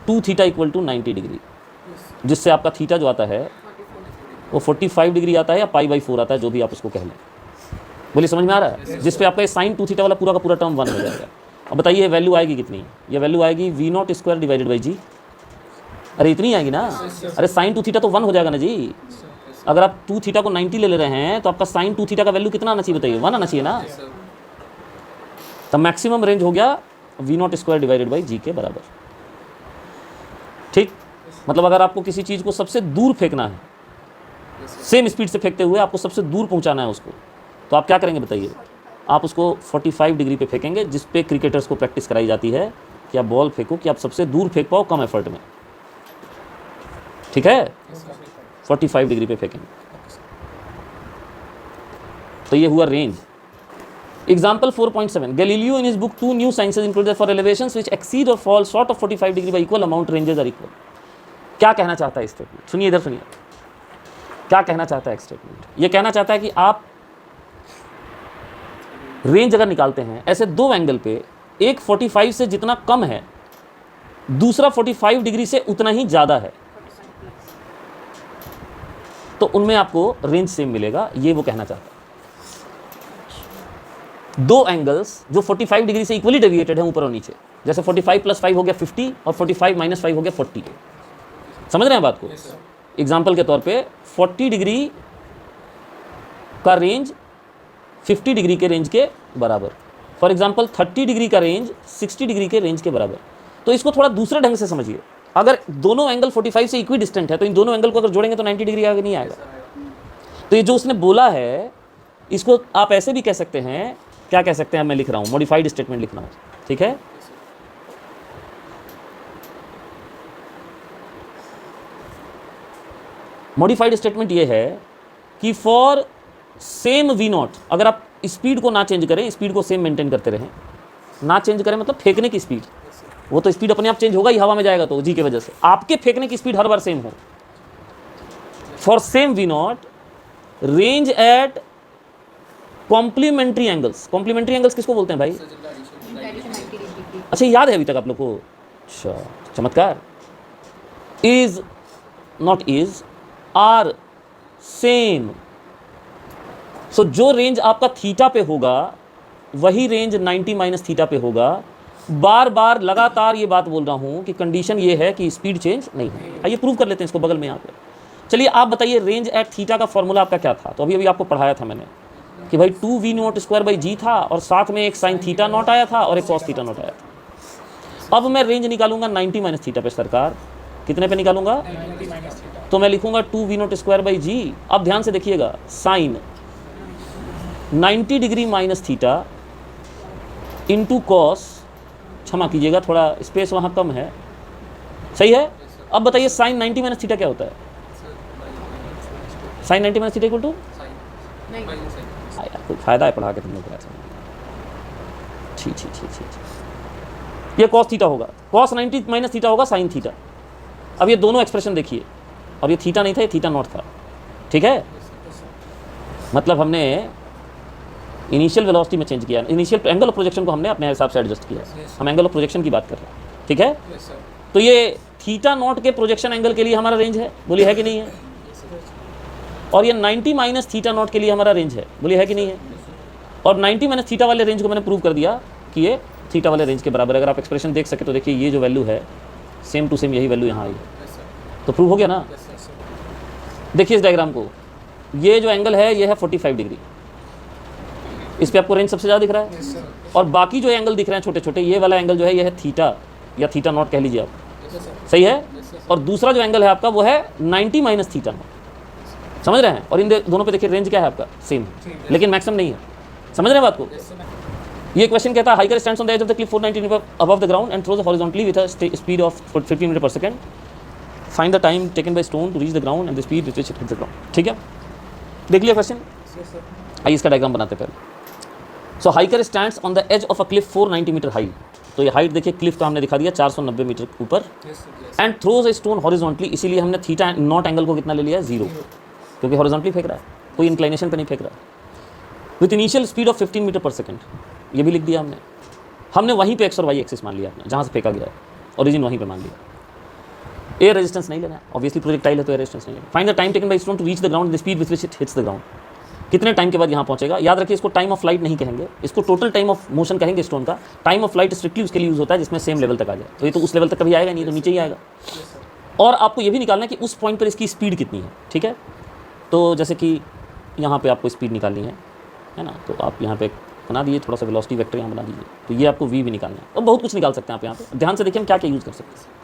Speaker 1: 2 थीटा इक्वल टू 90 डिग्री, जिससे आपका थीटा जो आता है वो 45 डिग्री आता है या π/4 आता है, जो भी आप उसको कह लें। बोलिए समझ में आ रहा है? जिस पे आपका साइन 2 थीटा वाला पूरा का पूरा टर्म 1 हो जाएगा। अब बताइए वैल्यू आएगी कितनी? ये वैल्यू आएगी v0 स्क्वायर डिवाइडेड बाई जी। अरे इतनी आएगी ना। अरे साइन 2 थीटा तो 1 हो जाएगा ना जी। अगर आप 2 थीटा को 90 ले रहे हैं तो आपका साइन 2 थीटा का वैल्यू कितना आना चाहिए बताइए? 1 आना चाहिए ना। तो मैक्सिमम रेंज हो गया v0 स्क्वायर डिवाइडेड बाई जी के बराबर। ठीक, मतलब अगर आपको किसी चीज़ को सबसे दूर फेंकना है, सेम स्पीड से फेंकते हुए आपको सबसे दूर पहुंचाना है उसको, तो आप क्या करेंगे बताइए? आप उसको 45 डिग्री पे फेंकेंगे, जिस पे क्रिकेटर्स को प्रैक्टिस कराई जाती है कि आप बॉल फेंको कि आप सबसे दूर फेंक पाओ कम एफर्ट में। ठीक है, 45 डिग्री पे फेंकेंगे। तो ये हुआ range. Example 4.7, Galileo in his book 2 new sciences included for elevations which exceed or fall short of 45 degree by equal amount ranges are equal. क्या कहना चाहता है स्टेटमेंट? सुनिए इधर सुनिए, क्या कहना चाहता है स्टेटमेंट? ये कहना चाहता है कि आप रेंज अगर निकालते हैं ऐसे 2 एंगल पे, एक 45 से जितना कम है दूसरा 45 डिग्री से उतना ही ज़्यादा है,
Speaker 3: 45 plus.
Speaker 1: तो उनमें आपको रेंज सेम मिलेगा, ये वो कहना चाहता है। दो एंगल्स जो 45 डिग्री से इक्वली डेविएटेड हैं ऊपर और नीचे, जैसे 45 + 5 हो गया 50 और 45 - 5 हो गया 40। समझ रहे हैं बात को? एग्जाम्पल के तौर पे 40 डिग्री का रेंज 50 डिग्री के रेंज के बराबर, फॉर एग्जाम्पल 30 डिग्री का रेंज 60 डिग्री के रेंज के बराबर। तो इसको थोड़ा दूसरे ढंग से समझिए, अगर दोनों एंगल 45 से इक्वी डिस्टेंट है तो इन दोनों एंगल को अगर जोड़ेंगे तो 90 डिग्री आगे नहीं आएगा। तो ये जो उसने बोला है इसको आप ऐसे भी कह सकते हैं, क्या कह सकते हैं, मैं लिख रहा हूँ, मॉडिफाइड स्टेटमेंट लिख रहा हूँ, ठीक है। मॉडिफाइड स्टेटमेंट ये है कि फॉर सेम वी नॉट, अगर आप स्पीड को ना चेंज करें, स्पीड को सेम मेंटेन करते रहें, ना चेंज करें मतलब फेंकने की स्पीड, वो तो स्पीड अपने आप चेंज होगा ही, हवा में जाएगा तो जी की वजह से, आपके फेंकने की स्पीड हर बार सेम हो। For same v naught range at complementary angles. Complementary angles किसको बोलते हैं भाई?
Speaker 3: That is 90 degree की.
Speaker 1: अच्छा, याद है अभी तक आप लोग को? अच्छा, चमत्कार। Is not is are same. So जो रेंज आपका थीटा पे होगा वही रेंज 90 - थीटा पे होगा। बार बार लगातार ये बात बोल रहा हूँ कि कंडीशन ये है कि स्पीड चेंज नहीं है। आइए प्रूव कर लेते हैं इसको बगल में यहाँ पे। चलिए आप बताइए रेंज एट थीटा का फॉर्मूला आपका क्या था? तो अभी आपको पढ़ाया था मैंने कि भाई 2v0² g था और साथ में एक sin थीटा नॉट आया था और एक cos थीटा नॉट आया था। अब मैं रेंज निकालूंगा 90 - थीटा पे। सरकार कितने पे निकालूंगा?
Speaker 2: 90 minus theta.
Speaker 1: तो मैं लिखूंगा 2v0² g। अब ध्यान से देखिएगा, sine 90 degree minus theta into cos, क्षमा कीजिएगा थोड़ा स्पेस वहाँ कम है, सही है। अब बताइए साइन 90 - थीटा क्या होता है? साइन 90 - थीटा इक्वल टू,
Speaker 3: नहीं.
Speaker 1: यार कोई फायदा है पढ़ा के तुम लोग को ऐसा? ठीक ठीक ठीक ठीक, ये कॉस थीटा होगा, कॉस 90 - थीटा होगा साइन थीटा। अब ये दोनों एक्सप्रेशन देखिए, और ये थीटा नहीं था, ये थीटा नॉट था, ठीक है। मतलब हमने इनिशियल वेलोसिटी में चेंज किया, इनिशियल एंगल ऑफ प्रोजेक्शन को हमने अपने हिसाब से एडजस्ट किया। हम एंगल ऑफ प्रोजेक्शन की बात कर रहे हैं, ठीक है।
Speaker 2: Yes, sir.
Speaker 1: तो ये थीटा नॉट के प्रोजेक्शन एंगल के लिए हमारा रेंज है, बोलिए है कि नहीं है। और ये 90 - थीटा नॉट के लिए हमारा रेंज है, बोलिए है कि नहीं है। और 90 - थीटा वाले रेंज को मैंने प्रूव कर दिया कि ये थीटा वाले रेंज के बराबर है। अगर आप एक्सप्रेशन देख सके तो देखिए ये जो वैल्यू है सेम टू सेम यही वैल्यू यहाँ आई है,
Speaker 2: Yes, sir.
Speaker 1: तो प्रूव हो गया ना।
Speaker 2: Yes, sir, sir.
Speaker 1: देखिए इस डायग्राम को, ये जो एंगल है ये है 45 डिग्री, इस पे आपको रेंज सबसे ज़्यादा दिख रहा है।
Speaker 2: Yes, sir.
Speaker 1: और बाकी जो एंगल दिख रहे हैं छोटे छोटे, ये वाला एंगल जो है ये है थीटा या थीटा नॉट कह लीजिए आप,
Speaker 2: Yes, sir.
Speaker 1: सही है।
Speaker 2: Yes, sir.
Speaker 1: और दूसरा जो एंगल है आपका वो है 90 - थीटा नॉट, समझ रहे हैं। और इन दोनों पे देखिए रेंज क्या है आपका, सेम, लेकिन मैक्सिमम नहीं है। समझ रहे हैं बात को?
Speaker 2: Yes, sir.
Speaker 1: ये क्वेश्चन कहता है hiker stands on the edge of the cliff 490 metre above the ground and throws horizontally with a speed of 15 metre per second. Find the time taken by stone to reach the ground and the speed with which it hits the ground. ठीक है, देख लिया question.
Speaker 2: Yes, sir.
Speaker 1: आइए इसका diagram बनाते हैं पहले। So hiker stands on the edge of a cliff 490 metre high. तो ये हाइट देखिए, क्लिफ का हमने दिखा दिया 490 मीटर ऊपर।
Speaker 2: Yes, sir. Yes.
Speaker 1: And throws a stone horizontally, इसीलिए हमने थीटा नॉट एंगल को कितना ले लिया है, 0, क्योंकि हॉरिजॉन्टली फेंक रहा है, कोई इंक्लाइनेशन पे नहीं फेंक रहा। With initial speed of 15 metre per second, ये भी लिख दिया हमने वहीं पे एक्स और वाई एक्सिस मान लिया आपने, जहाँ से फेंका गया है, ओरिजिन वहीं पे मान लिया। एयर रेजिस्टेंस नहीं लेना है, ऑब्वियसली प्रोजेक्टाइल है तो एयर रेजिस्टेंस नहीं लेना। Find the time taken by stone to reach the ground, the speed with which it hits the ground. कितने टाइम के बाद यहाँ पहुँचेगा। याद रखिए इसको टाइम ऑफ फ्लाइट नहीं कहेंगे, इसको टोटल टाइम ऑफ मोशन कहेंगे स्टोन का। टाइम ऑफ फ्लाइट स्ट्रिक्टली उसके लिए यूज़ होता है जिसमें सेम लेवल तक आ जाए, तो ये तो उस लेवल तक कभी आएगा नहीं, तो नीचे ही आएगा।
Speaker 2: Yes, sir.
Speaker 1: और आपको ये भी निकालना है कि उस पॉइंट पर इसकी स्पीड कितनी है, ठीक है। तो जैसे कि यहाँ पे आपको स्पीड निकालनी है ना, तो आप यहाँ पे बना दिए थोड़ा सा वेलोसिटी वेक्टर यहाँ बना दीजिए, तो ये आपको वी भी निकालना है। और बहुत कुछ निकाल सकते हैं आप यहाँ पे, ध्यान से देखिए हम क्या क्या यूज़ कर सकते हैं।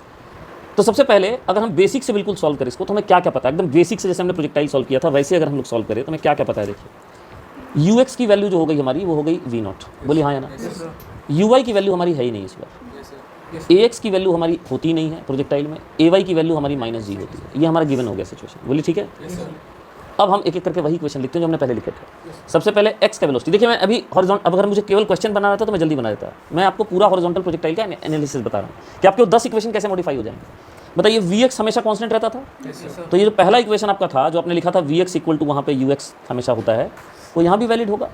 Speaker 1: तो सबसे पहले अगर हम बेसिक से बिल्कुल सॉल्व करें इसको, तो हमें क्या क्या पता है, एकदम बेसिक से, जैसे हमने प्रोजेक्टाइल सॉल्व किया था वैसे अगर हम लोग सॉल्व करें तो हमें क्या क्या पता है। देखिए यू एक्स की वैल्यू जो हो गई हमारी वो हो गई वी नॉट, बोलिए हाँ या ना।
Speaker 2: Yes, sir.
Speaker 1: यू वाई की वैल्यू हमारी है ही नहीं इस बार।
Speaker 2: Yes, sir. Yes.
Speaker 1: ए एक्स की वैल्यू हमारी होती नहीं है प्रोजेक्टाइल में, ए वाई की वैल्यू हमारी -g होती है। ये हमारा गिवन हो गया सिचुएशन, बोलिए ठीक है।
Speaker 2: Yes, sir.
Speaker 1: अब हम एक एक करके वही क्वेश्चन लिखते हैं जो हमने पहले लिखे थे। सबसे पहले एक्स का वेलोसिटी देखिए, मैं अभी हॉरिजॉन्टल, अब अगर मुझे केवल क्वेश्चन बनाना था तो मैं जल्दी बना देता। मैं आपको पूरा हॉरिजॉन्टल प्रोजेक्टाइल का एनालिसिस बता रहा हूँ कि आपके 10 इक्वेशन कैसे मॉडिफाई हो जाएंगे। बताइए वी एक्स हमेशा कांस्टेंट रहता था,
Speaker 2: Yes, sir.
Speaker 1: तो ये जो पहला इक्वेशन आपका था जो आपने लिखा था वी एक्स इक्वल टू वहाँ पे यू एक्स हमेशा होता है, वो यहाँ भी वैलिड होगा।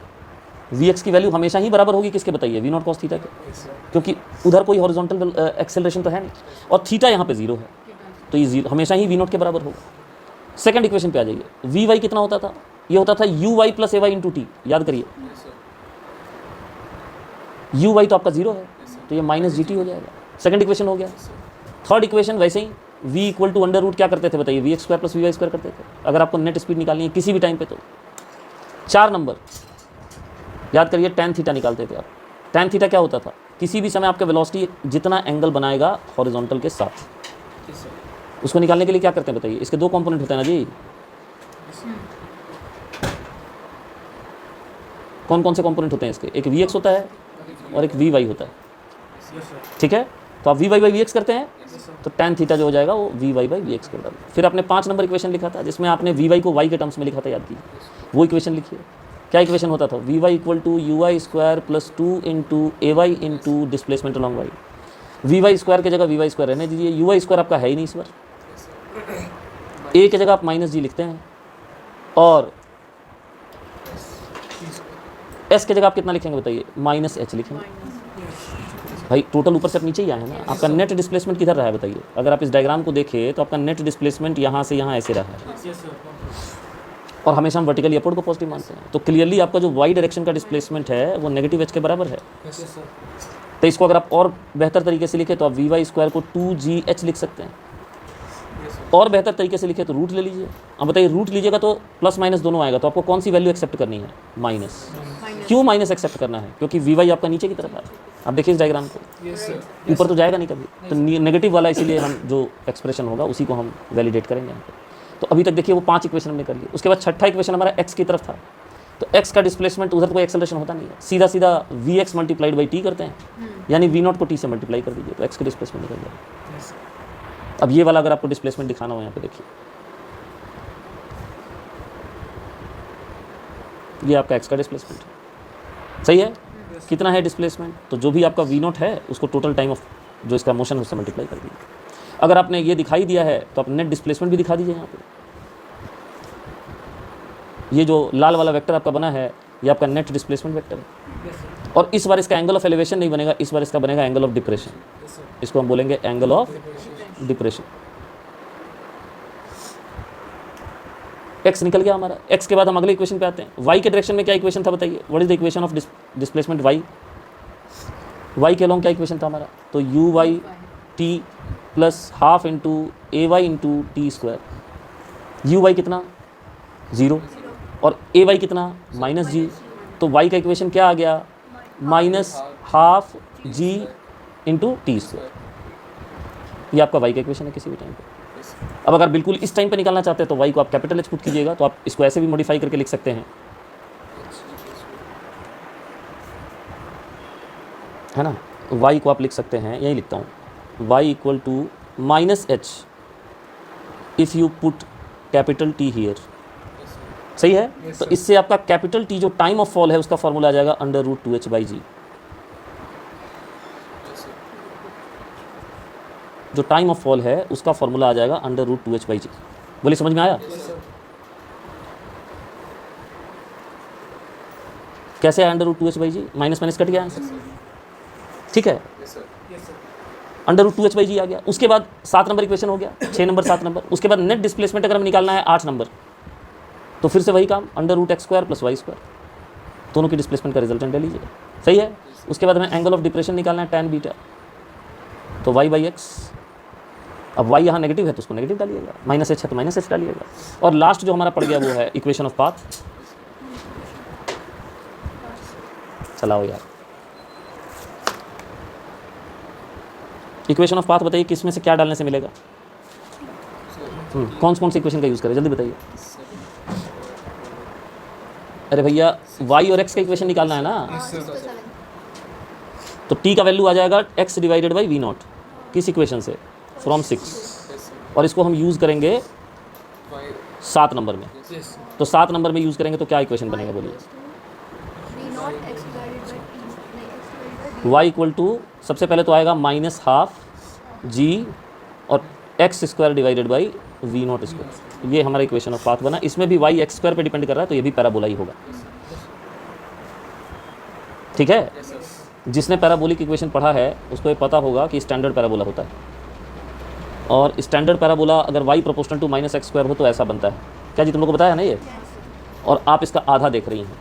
Speaker 1: वी एक्स की वैल्यू हमेशा ही बराबर होगी किसके बताइए, वी नॉट कॉस थीटा के,
Speaker 2: Yes, sir.
Speaker 1: क्योंकि उधर कोई हॉरिजॉन्टल एक्सेलरेशन तो है नहीं और थीटा यहाँ पे जीरो है, तो ये जीरो हमेशा ही वी नॉट के बराबर होगा। सेकंड इक्वेशन पे आ जाइए, वी वाई कितना होता था, ये होता था u y plus a y into t, याद करिए
Speaker 2: Yes, sir.
Speaker 1: यू वाई तो आपका जीरो है,
Speaker 2: Yes, sir.
Speaker 1: तो ये माइनस जी टी हो जाएगा। सेकंड इक्वेशन हो गया।
Speaker 2: Yes, sir.
Speaker 1: थर्ड इक्वेशन वैसे ही v equal to under root क्या करते थे बताइए, v x square plus v Y square करते थे, अगर आपको नेट स्पीड निकालनी है किसी भी टाइम पे तो 4 नंबर याद करिए, tan थीटा निकालते थे आप। tan थीटा क्या होता था, किसी भी समय आपका वेलोसिटी जितना एंगल बनाएगा हॉरिजॉन्टल के साथ,
Speaker 2: Yes, sir.
Speaker 1: उसको निकालने के लिए क्या करते हैं बताइए, इसके 2 कंपोनेंट होते हैं ना जी, कौन कौन से कंपोनेंट होते हैं इसके, एक वी एक्स होता है और एक वी वाई होता है,
Speaker 2: Yes, sir.
Speaker 1: ठीक है। तो आप v y by v x करते हैं,
Speaker 2: Yes, sir.
Speaker 1: तो tan थीटा जो हो जाएगा वो v y by v x कर डालो। फिर आपने 5 नंबर इक्वेशन लिखा था जिसमें आपने वी वाई को वाई के टर्म्स में लिखा था, याद कीजिए वो इक्वेशन लिखिए। क्या इक्वेशन होता था, v y equal to u y square plus 2 into a y into displacement along y. V Y square की जगह वी वाई स्क्वायर रहने दीजिए, यू वाई स्क्वायर आपका है ही नहीं इस बार, ए की जगह आप माइनस जी लिखते हैं और एस की जगह आप कितना लिखेंगे बताइए, माइनस एच लिखेंगे। भाई टोटल ऊपर से आप नीचे ही आए हैं ना, आपका नेट डिस्प्लेसमेंट किधर रहा है बताइए, अगर आप इस डायग्राम को देखें तो आपका नेट डिस्प्लेसमेंट यहाँ से यहाँ ऐसे रहा है
Speaker 2: Yes, sir.
Speaker 1: और हमेशा हम वर्टिकली अपवर्ड को पॉजिटिव मानते हैं, तो क्लियरली आपका जो वाई डायरेक्शन का डिस्प्लेसमेंट है वो नेगेटिव एच के बराबर है।
Speaker 2: Yes, sir.
Speaker 1: तो इसको अगर आप और बेहतर तरीके से लिखें तो आप वी वाई स्क्वायर को 2gh लिख सकते हैं,
Speaker 2: Yes, sir.
Speaker 1: और बेहतर तरीके से लिखे तो रूट ले लीजिए। अब बताइए रूट लीजिएगा तो प्लस माइनस दोनों आएगा, तो आपको कौन सी वैल्यू एक्सेप्ट करनी है, माइनस। क्यों माइनस एक्सेप्ट करना है, क्योंकि वी वाई आपका नीचे की तरफ है, आप देखिए इस डायग्राम को,
Speaker 2: Yes, sir.
Speaker 1: ऊपर तो जाएगा नहीं कभी, तो नेगेटिव वाला इसीलिए हम जो एक्सप्रेशन होगा उसी को हम वैलिडेट करेंगे यहाँ पे। तो अभी तक देखिए वो 5 इक्वेशन हमने कर लिए, उसके बाद छठा इक्वेशन हमारा एक्स की तरफ था, तो एक्स का डिस्प्लेसमेंट उधर कोई एक्सेलरेशन होता नहीं है, सीधा सीधा v x multiplied by t करते हैं, यानी वी नॉट को टी से मल्टीप्लाई कर दीजिए तो एक्स का डिस्प्लेसमेंट निकल जाएगा।
Speaker 2: Yes, sir.
Speaker 1: अब ये वाला अगर आपको डिस्प्लेसमेंट दिखाना हो यहाँ पे देखिए, ये आपका एक्स का डिस्प्लेसमेंट है, सही है। कितना है डिस्प्लेसमेंट, तो जो भी आपका वी नॉट है उसको टोटल टाइम ऑफ जो इसका मोशन है उससे मल्टीप्लाई कर दीजिए। अगर आपने ये दिखाई दिया है तो आप नेट डिस्प्लेसमेंट भी दिखा दीजिए यहाँ पे, ये जो लाल वाला वेक्टर आपका बना है ये आपका नेट डिस्प्लेसमेंट वेक्टर है,
Speaker 2: Yes, sir.
Speaker 1: और इस बार इसका एंगल ऑफ एलिवेशन नहीं बनेगा, इस बार इसका बनेगा angle of depression,
Speaker 2: Yes, sir.
Speaker 1: इसको हम बोलेंगे angle of
Speaker 2: Depression.
Speaker 1: Depression. X निकल गया हमारा, एक्स के बाद हम अगले इक्वेशन पे आते हैं। वाई के डायरेक्शन में क्या इक्वेशन था बताइए, what is the equation of displacement y, y के अलॉन्ग क्या इक्वेशन था हमारा, तो u y t plus half into a y into t square, u y कितना 0 और ए वाई कितना माइनस जी, तो वाई का इक्वेशन क्या आ गया, माइनस हाफ जी इंटू टी स्क्वायर, ये आपका वाई का इक्वेशन है किसी भी टाइम पे।
Speaker 2: Yes, sir.
Speaker 1: अब अगर बिल्कुल इस टाइम पे निकालना चाहते हैं तो वाई को आप कैपिटल एच पुट कीजिएगा, तो आप इसको ऐसे भी मॉडिफाई करके लिख सकते हैं, है ना, वाई को आप लिख सकते हैं, यही लिखता हूँ, Y equal to minus H if you put capital T here,
Speaker 2: Yes, sir.
Speaker 1: सही है।
Speaker 2: Yes,
Speaker 1: तो
Speaker 2: sir.
Speaker 1: इससे आपका कैपिटल टी जो टाइम ऑफ फॉल है उसका फॉर्मूला आ जाएगा under root 2h by G,
Speaker 2: Yes, sir.
Speaker 1: जो टाइम ऑफ फॉल है उसका फॉर्मूला आ जाएगा अंडर रूट 2h बाई जी। बोलिए समझ में आया,
Speaker 2: Yes, sir.
Speaker 1: कैसे आया under root 2h by g, minus minus cut गया आंसर, ठीक है,
Speaker 2: Yes, sir. Yes, sir.
Speaker 1: Under root 2h by g आ गया। उसके बाद 7 नंबर इक्वेशन हो गया, 6 नंबर 7 नंबर, उसके बाद नेट डिस्प्लेसमेंट अगर हमें निकालना है 8 नंबर, तो फिर से वही काम, under root x square plus Y square, दोनों की डिस्प्लेसमेंट का रिजल्टेंट ले लीजिए, सही है। उसके बाद हमें एंगल ऑफ डिप्रेशन निकालना है tan बीटा, तो y बाई एक्स, अब y यहाँ नेगेटिव है तो उसको नेगेटिव डालिएगा, माइनस एच है तो माइनस एच डालिएगा, और लास्ट जो हमारा पड़ गया वो है इक्वेशन ऑफ पाथ। चलाओ यार, इक्वेशन ऑफ पाथ बताइए किस में से क्या डालने से मिलेगा, कौन सी इक्वेशन का यूज़ करें जल्दी बताइए। अरे भैया y और x का इक्वेशन निकालना है ना,
Speaker 2: Yes, sir.
Speaker 1: तो t का वैल्यू आ जाएगा x divided by we not, किस इक्वेशन से, फ्रॉम 6,
Speaker 2: Yes, sir.
Speaker 1: और इसको हम यूज़ करेंगे
Speaker 2: Why?
Speaker 1: 7 नंबर में,
Speaker 2: Yes, sir.
Speaker 1: तो 7 नंबर में यूज़ करेंगे तो क्या इक्वेशन बनेगा बोलिए,
Speaker 3: V not x divided by t नहीं x divided by
Speaker 1: y equal to सबसे पहले तो आएगा माइनस हाफ जी और X square divided by we not square, ये हमारा इक्वेशन ऑफ पाथ बना। इसमें भी y x स्क्वायर पे डिपेंड कर रहा है तो ये भी पैराबोला ही होगा, ठीक है,
Speaker 2: Yes, sir.
Speaker 1: जिसने पैराबोलिक इक्वेशन पढ़ा है उसको ये पता होगा कि स्टैंडर्ड पैराबोला होता है, और स्टैंडर्ड पैराबोला अगर y proportional to minus X square हो तो ऐसा बनता है। क्या जी तुम लोग को बताया है ना ये? और आप इसका आधा देख रही हैं,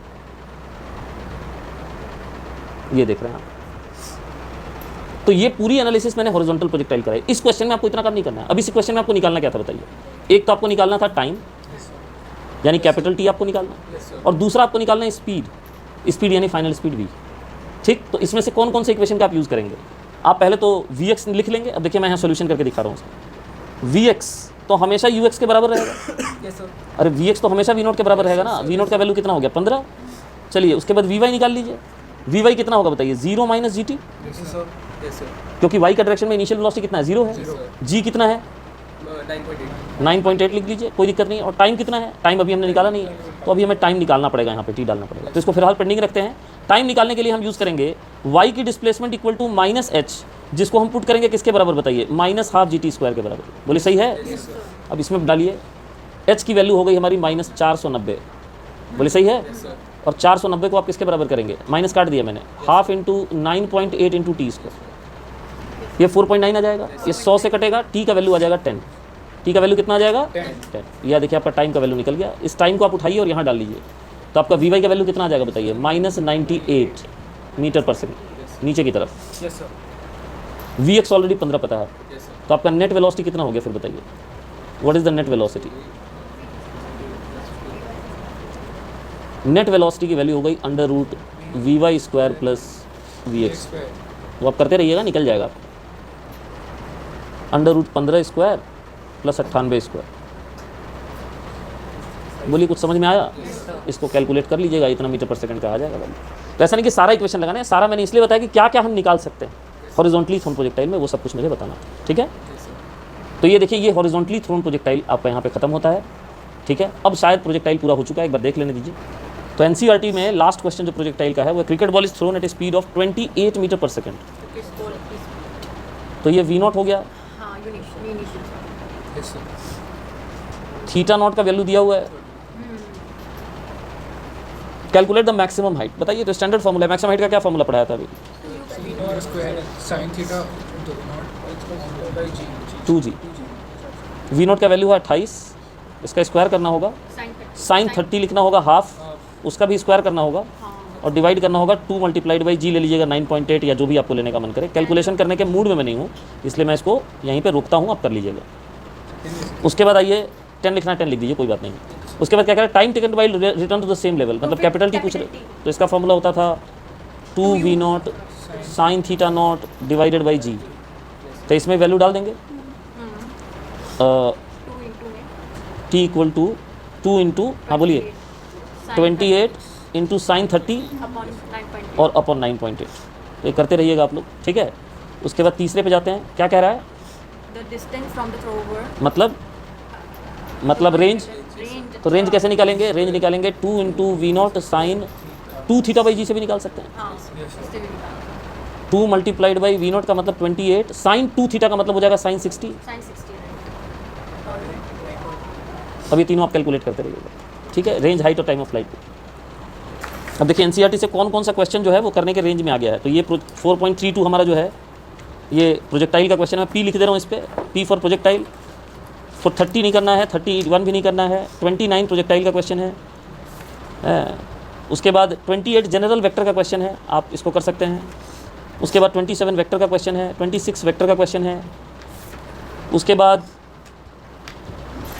Speaker 1: ये देख रहे हैं आप। तो ये पूरी एनालिसिस मैंने हॉरिजॉन्टल प्रोजेक्टाइल कराई। इस क्वेश्चन में आपको इतना काम नहीं करना है। अब इस क्वेश्चन में आपको निकालना क्या था बताइए? एक तो आपको निकालना था टाइम, यानी कैपिटल टी आपको निकालना,
Speaker 2: Yes, sir.
Speaker 1: और दूसरा आपको निकालना है स्पीड, स्पीड यानी फाइनल स्पीड v। ठीक, तो इसमें से कौन कौन से इक्वेशन का आप यूज़ करेंगे? आप पहले तो vx लिख लेंगे। अब देखिए मैं यहाँ सोल्यूशन करके दिखा रहा हूँ उसका। vx तो हमेशा ux के बराबर रहेगा।
Speaker 2: Yes, sir.
Speaker 1: अरे vx तो हमेशा v0 के बराबर रहेगा ना। v0 का वैल्यू कितना हो गया? 15। चलिए उसके बाद vy निकाल लीजिए। vy कितना होगा बताइए? 0 minus gt,
Speaker 2: Yes, sir. Yes, sir.
Speaker 1: क्योंकि y का डायरेक्शन में इनिशियल वेलोसिटी कितना है? 0 है।
Speaker 2: Zero.
Speaker 1: g कितना है?
Speaker 2: 9.8.
Speaker 1: 9.8 लिख लीजिए, कोई दिक्कत नहीं। और टाइम कितना है? टाइम अभी हमने निकाला नहीं है, तो अभी हमें टाइम निकालना पड़ेगा, यहाँ पे टी डालना पड़ेगा। तो इसको फिलहाल पेंडिंग रखते हैं। टाइम निकालने के लिए हम यूज़ करेंगे y की displacement equal to minus H, जिसको हम पुट करेंगे किसके बराबर बताइए? Minus half G T square के बराबर। बोले सही है?
Speaker 2: Yes, sir.
Speaker 1: अब इसमें डालिए, h की वैल्यू हो गई हमारी माइनस 490। बोले सही है?
Speaker 2: Yes, sir.
Speaker 1: और 490 को आप किसके बराबर करेंगे? माइनस काट दिया मैंने, half into 9.8 into t square, ये 4.9 आ जाएगा। ये 100 से कटेगा, टी का वैल्यू आ जाएगा 10। टी का वैल्यू कितना आ जाएगा?
Speaker 2: 10.
Speaker 1: यह देखिए आपका टाइम का वैल्यू निकल गया। इस टाइम को आप उठाइए और यहाँ डाल लीजिए, तो आपका वी वाई का वैल्यू कितना आ जाएगा बताइए? माइनस 98 मीटर पर सेकेंड नीचे की तरफ।
Speaker 2: Yes, sir.
Speaker 1: V X already 15 पता है,
Speaker 2: Yes, sir.
Speaker 1: तो आपका नेट वेलोसिटी कितना हो गया फिर बताइए? What is the net velocity? Net velocity की वैल्यू हो गई under root V Y square plus V X.
Speaker 2: Square.
Speaker 1: वो आप करते रहिएगा, निकल जाएगा। Under root 15 square plus 98 square. बोलिए कुछ समझ में आया? इसको कैलकुलेट कर लीजिएगा, इतना मीटर पर सेकंड का आ जाएगा वैल्यू। तो ऐसा नहीं कि सारा इक्वेशन लगाना है, सारा मैंने इसलिए बताया कि क्या क्या हम निकाल सकते हैं हॉरिजॉन्टली थ्रोन प्रोजेक्टाइल में, वो सब कुछ मुझे बताना। ठीक है,
Speaker 2: Yes, sir.
Speaker 1: तो ये देखिए, ये हॉरिजॉन्टली थ्रोन प्रोजेक्टाइल आपका यहाँ पे खत्म होता है। ठीक है, अब शायद प्रोजेक्टाइल पूरा हो चुका है, एक बार देख लेने दीजिए। तो एनसीईआरटी में लास्ट क्वेश्चन जो प्रोजेक्टाइल का है वो cricket ball is thrown at a speed of 28 metre per second. तो ये वी नॉट हो गया,
Speaker 3: हाँ, initial.
Speaker 2: Yes, sir.
Speaker 1: Theta not का वैल्यू दिया हुआ है। कैलकुलेट द मैक्सिमम हाइट, बताइए। तो स्टैंडर्ड फॉर्मूला है, मैक्सिमम हाइट का क्या फॉर्मूला पढ़ाया था अभी?
Speaker 2: Or square sin theta into not by g.
Speaker 1: 2g। V not का वैल्यू है 28, इसका स्क्वायर करना होगा, साइन 30 लिखना होगा हाफ, उसका भी स्क्वायर करना होगा, और डिवाइड करना होगा 2 मल्टीप्लाइड बाई जी ले लीजिएगा 9.8 या जो भी आपको लेने का मन करे। कैलकुलेशन करने के मूड में मैं नहीं हूँ, इसलिए मैं इसको यहीं पे रोकता हूँ, आप कर लीजिएगा। उसके बाद आइए 10 लिखना है 10 लिख दीजिए, कोई बात नहीं। उसके बाद क्या करें? Time taken by return to the same level, मतलब कैपिटल टी पूछ रहे, तो इसका फॉर्मूला होता था 2 v naught sine theta naught divided by g. तो इसमें वैल्यू डाल देंगे,
Speaker 3: 2
Speaker 1: टी इक्वल टू 2 इंटू, हाँ बोलिए, 28 इंटू साइन 30
Speaker 3: अपॉन 9.8।
Speaker 1: और अपॉन 9.8। तो ये करते रहिएगा आप लोग। ठीक है, उसके बाद तीसरे पे जाते हैं। क्या कह रहा है?
Speaker 3: The distance from the thrower,
Speaker 1: मतलब रेंज।
Speaker 3: रेंज।
Speaker 1: तो रेंज कैसे निकालेंगे? रेंज निकालेंगे 2 into v naught sine 2 theta by g से भी निकाल सकते हैं।
Speaker 3: हाँ, इससे भी निकालना।
Speaker 1: 2 मल्टीप्लाइड बाई वी नॉट का मतलब 28, साइन 2 थीटा का मतलब हो जाएगा साइन 60।
Speaker 3: साइन 60
Speaker 1: अब ये तीनों आप कैलकुलेट करते रहिएगा। ठीक है, रेंज, हाइट और टाइम ऑफ फ्लाइट। अब देखिए एनसीईआरटी से कौन कौन सा क्वेश्चन जो है वो करने के रेंज में आ गया है। तो ये 4.32 हमारा जो है ये प्रोजेक्टाइल का क्वेश्चन है। पी लिख दे रहा हूँ इस पर, पी फॉर प्रोजेक्टाइल। फॉर 30 नहीं करना है, 31 भी नहीं करना है। 29 प्रोजेक्टाइल का क्वेश्चन है। उसके बाद 28 जनरल वेक्टर का क्वेश्चन है, आप इसको कर सकते हैं। उसके बाद 27 वेक्टर का क्वेश्चन है, 26 वेक्टर का क्वेश्चन है। उसके बाद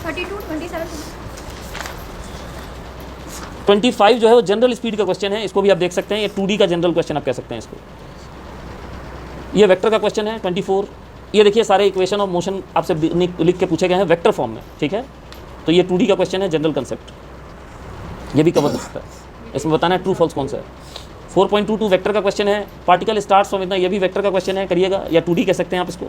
Speaker 3: 32, 27।
Speaker 1: 25 जो है वो जनरल स्पीड का क्वेश्चन है, इसको भी आप देख सकते हैं। ये 2D का जनरल क्वेश्चन आप कह सकते हैं इसको। ये वेक्टर का क्वेश्चन है 24। ये देखिए सारे इक्वेशन ऑफ मोशन आपसे लिख के पूछे गए हैं वेक्टर फॉर्म में। ठीक है, तो ये 2D का क्वेश्चन है, जनरल कंसेप्ट, ये भी कवर कर सकता है। इसमें बताना है ट्रू फॉल्स कौन सा है। 4.22 वेक्टर का क्वेश्चन है, पार्टिकल स्टार्ट्स फ्रॉम इतना, ये भी वेक्टर का क्वेश्चन है, करिएगा। या 2D कह सकते हैं आप इसको,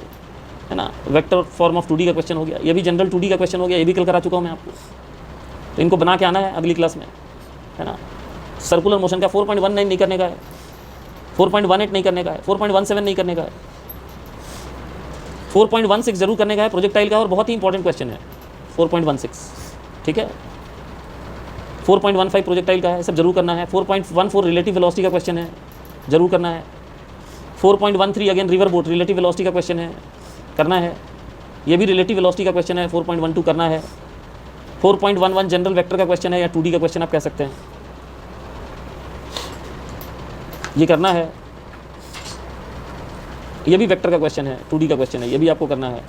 Speaker 1: है ना। वेक्टर फॉर्म ऑफ 2D का क्वेश्चन हो गया, ये भी जनरल 2D का क्वेश्चन हो गया, ये भी कल करा चुका हूँ मैं आपको। तो इनको बना के आना है अगली क्लास में, है ना। सर्कुलर मोशन का 4.19 नहीं करने का है, 4.18 नहीं करने का है, 4.17 नहीं करने का है, 4.16 जरूर करने का है प्रोजेक्टाइल का, और बहुत ही इंपॉर्टेंट क्वेश्चन है 4.16। ठीक है, 4.15 प्रोजेक्टाइल का है, सब जरूर करना है। 4.14 रिलेटिव वेलोसिटी का क्वेश्चन है, जरूर करना है। 4.13 again river boat, relative velocity का क्वेश्चन है, करना है। ये भी रिलेटिव वेलोसिटी का क्वेश्चन है, 4.12 करना है। 4.11 जनरल वेक्टर का क्वेश्चन है या 2D का क्वेश्चन आप कह सकते हैं, ये करना है। ये भी वेक्टर का क्वेश्चन है, 2D का क्वेश्चन है, ये भी आपको करना है।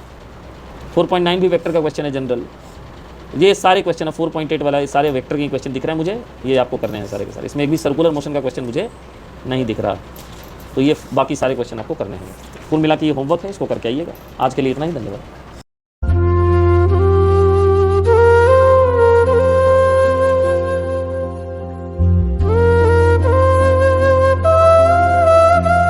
Speaker 1: 4.9 भी वेक्टर का क्वेश्चन है जनरल। ये सारे क्वेश्चन है, 4.8 वाला ये सारे वेक्टर के क्वेश्चन दिख रहे हैं मुझे, ये आपको करने हैं सारे के सारे। इसमें एक भी सर्कुलर मोशन का क्वेश्चन मुझे नहीं दिख रहा, तो ये बाकी सारे क्वेश्चन आपको करने हैं। कुल मिला के ये होमवर्क है, इसको करके आइएगा। आज के लिए इतना ही, धन्यवाद।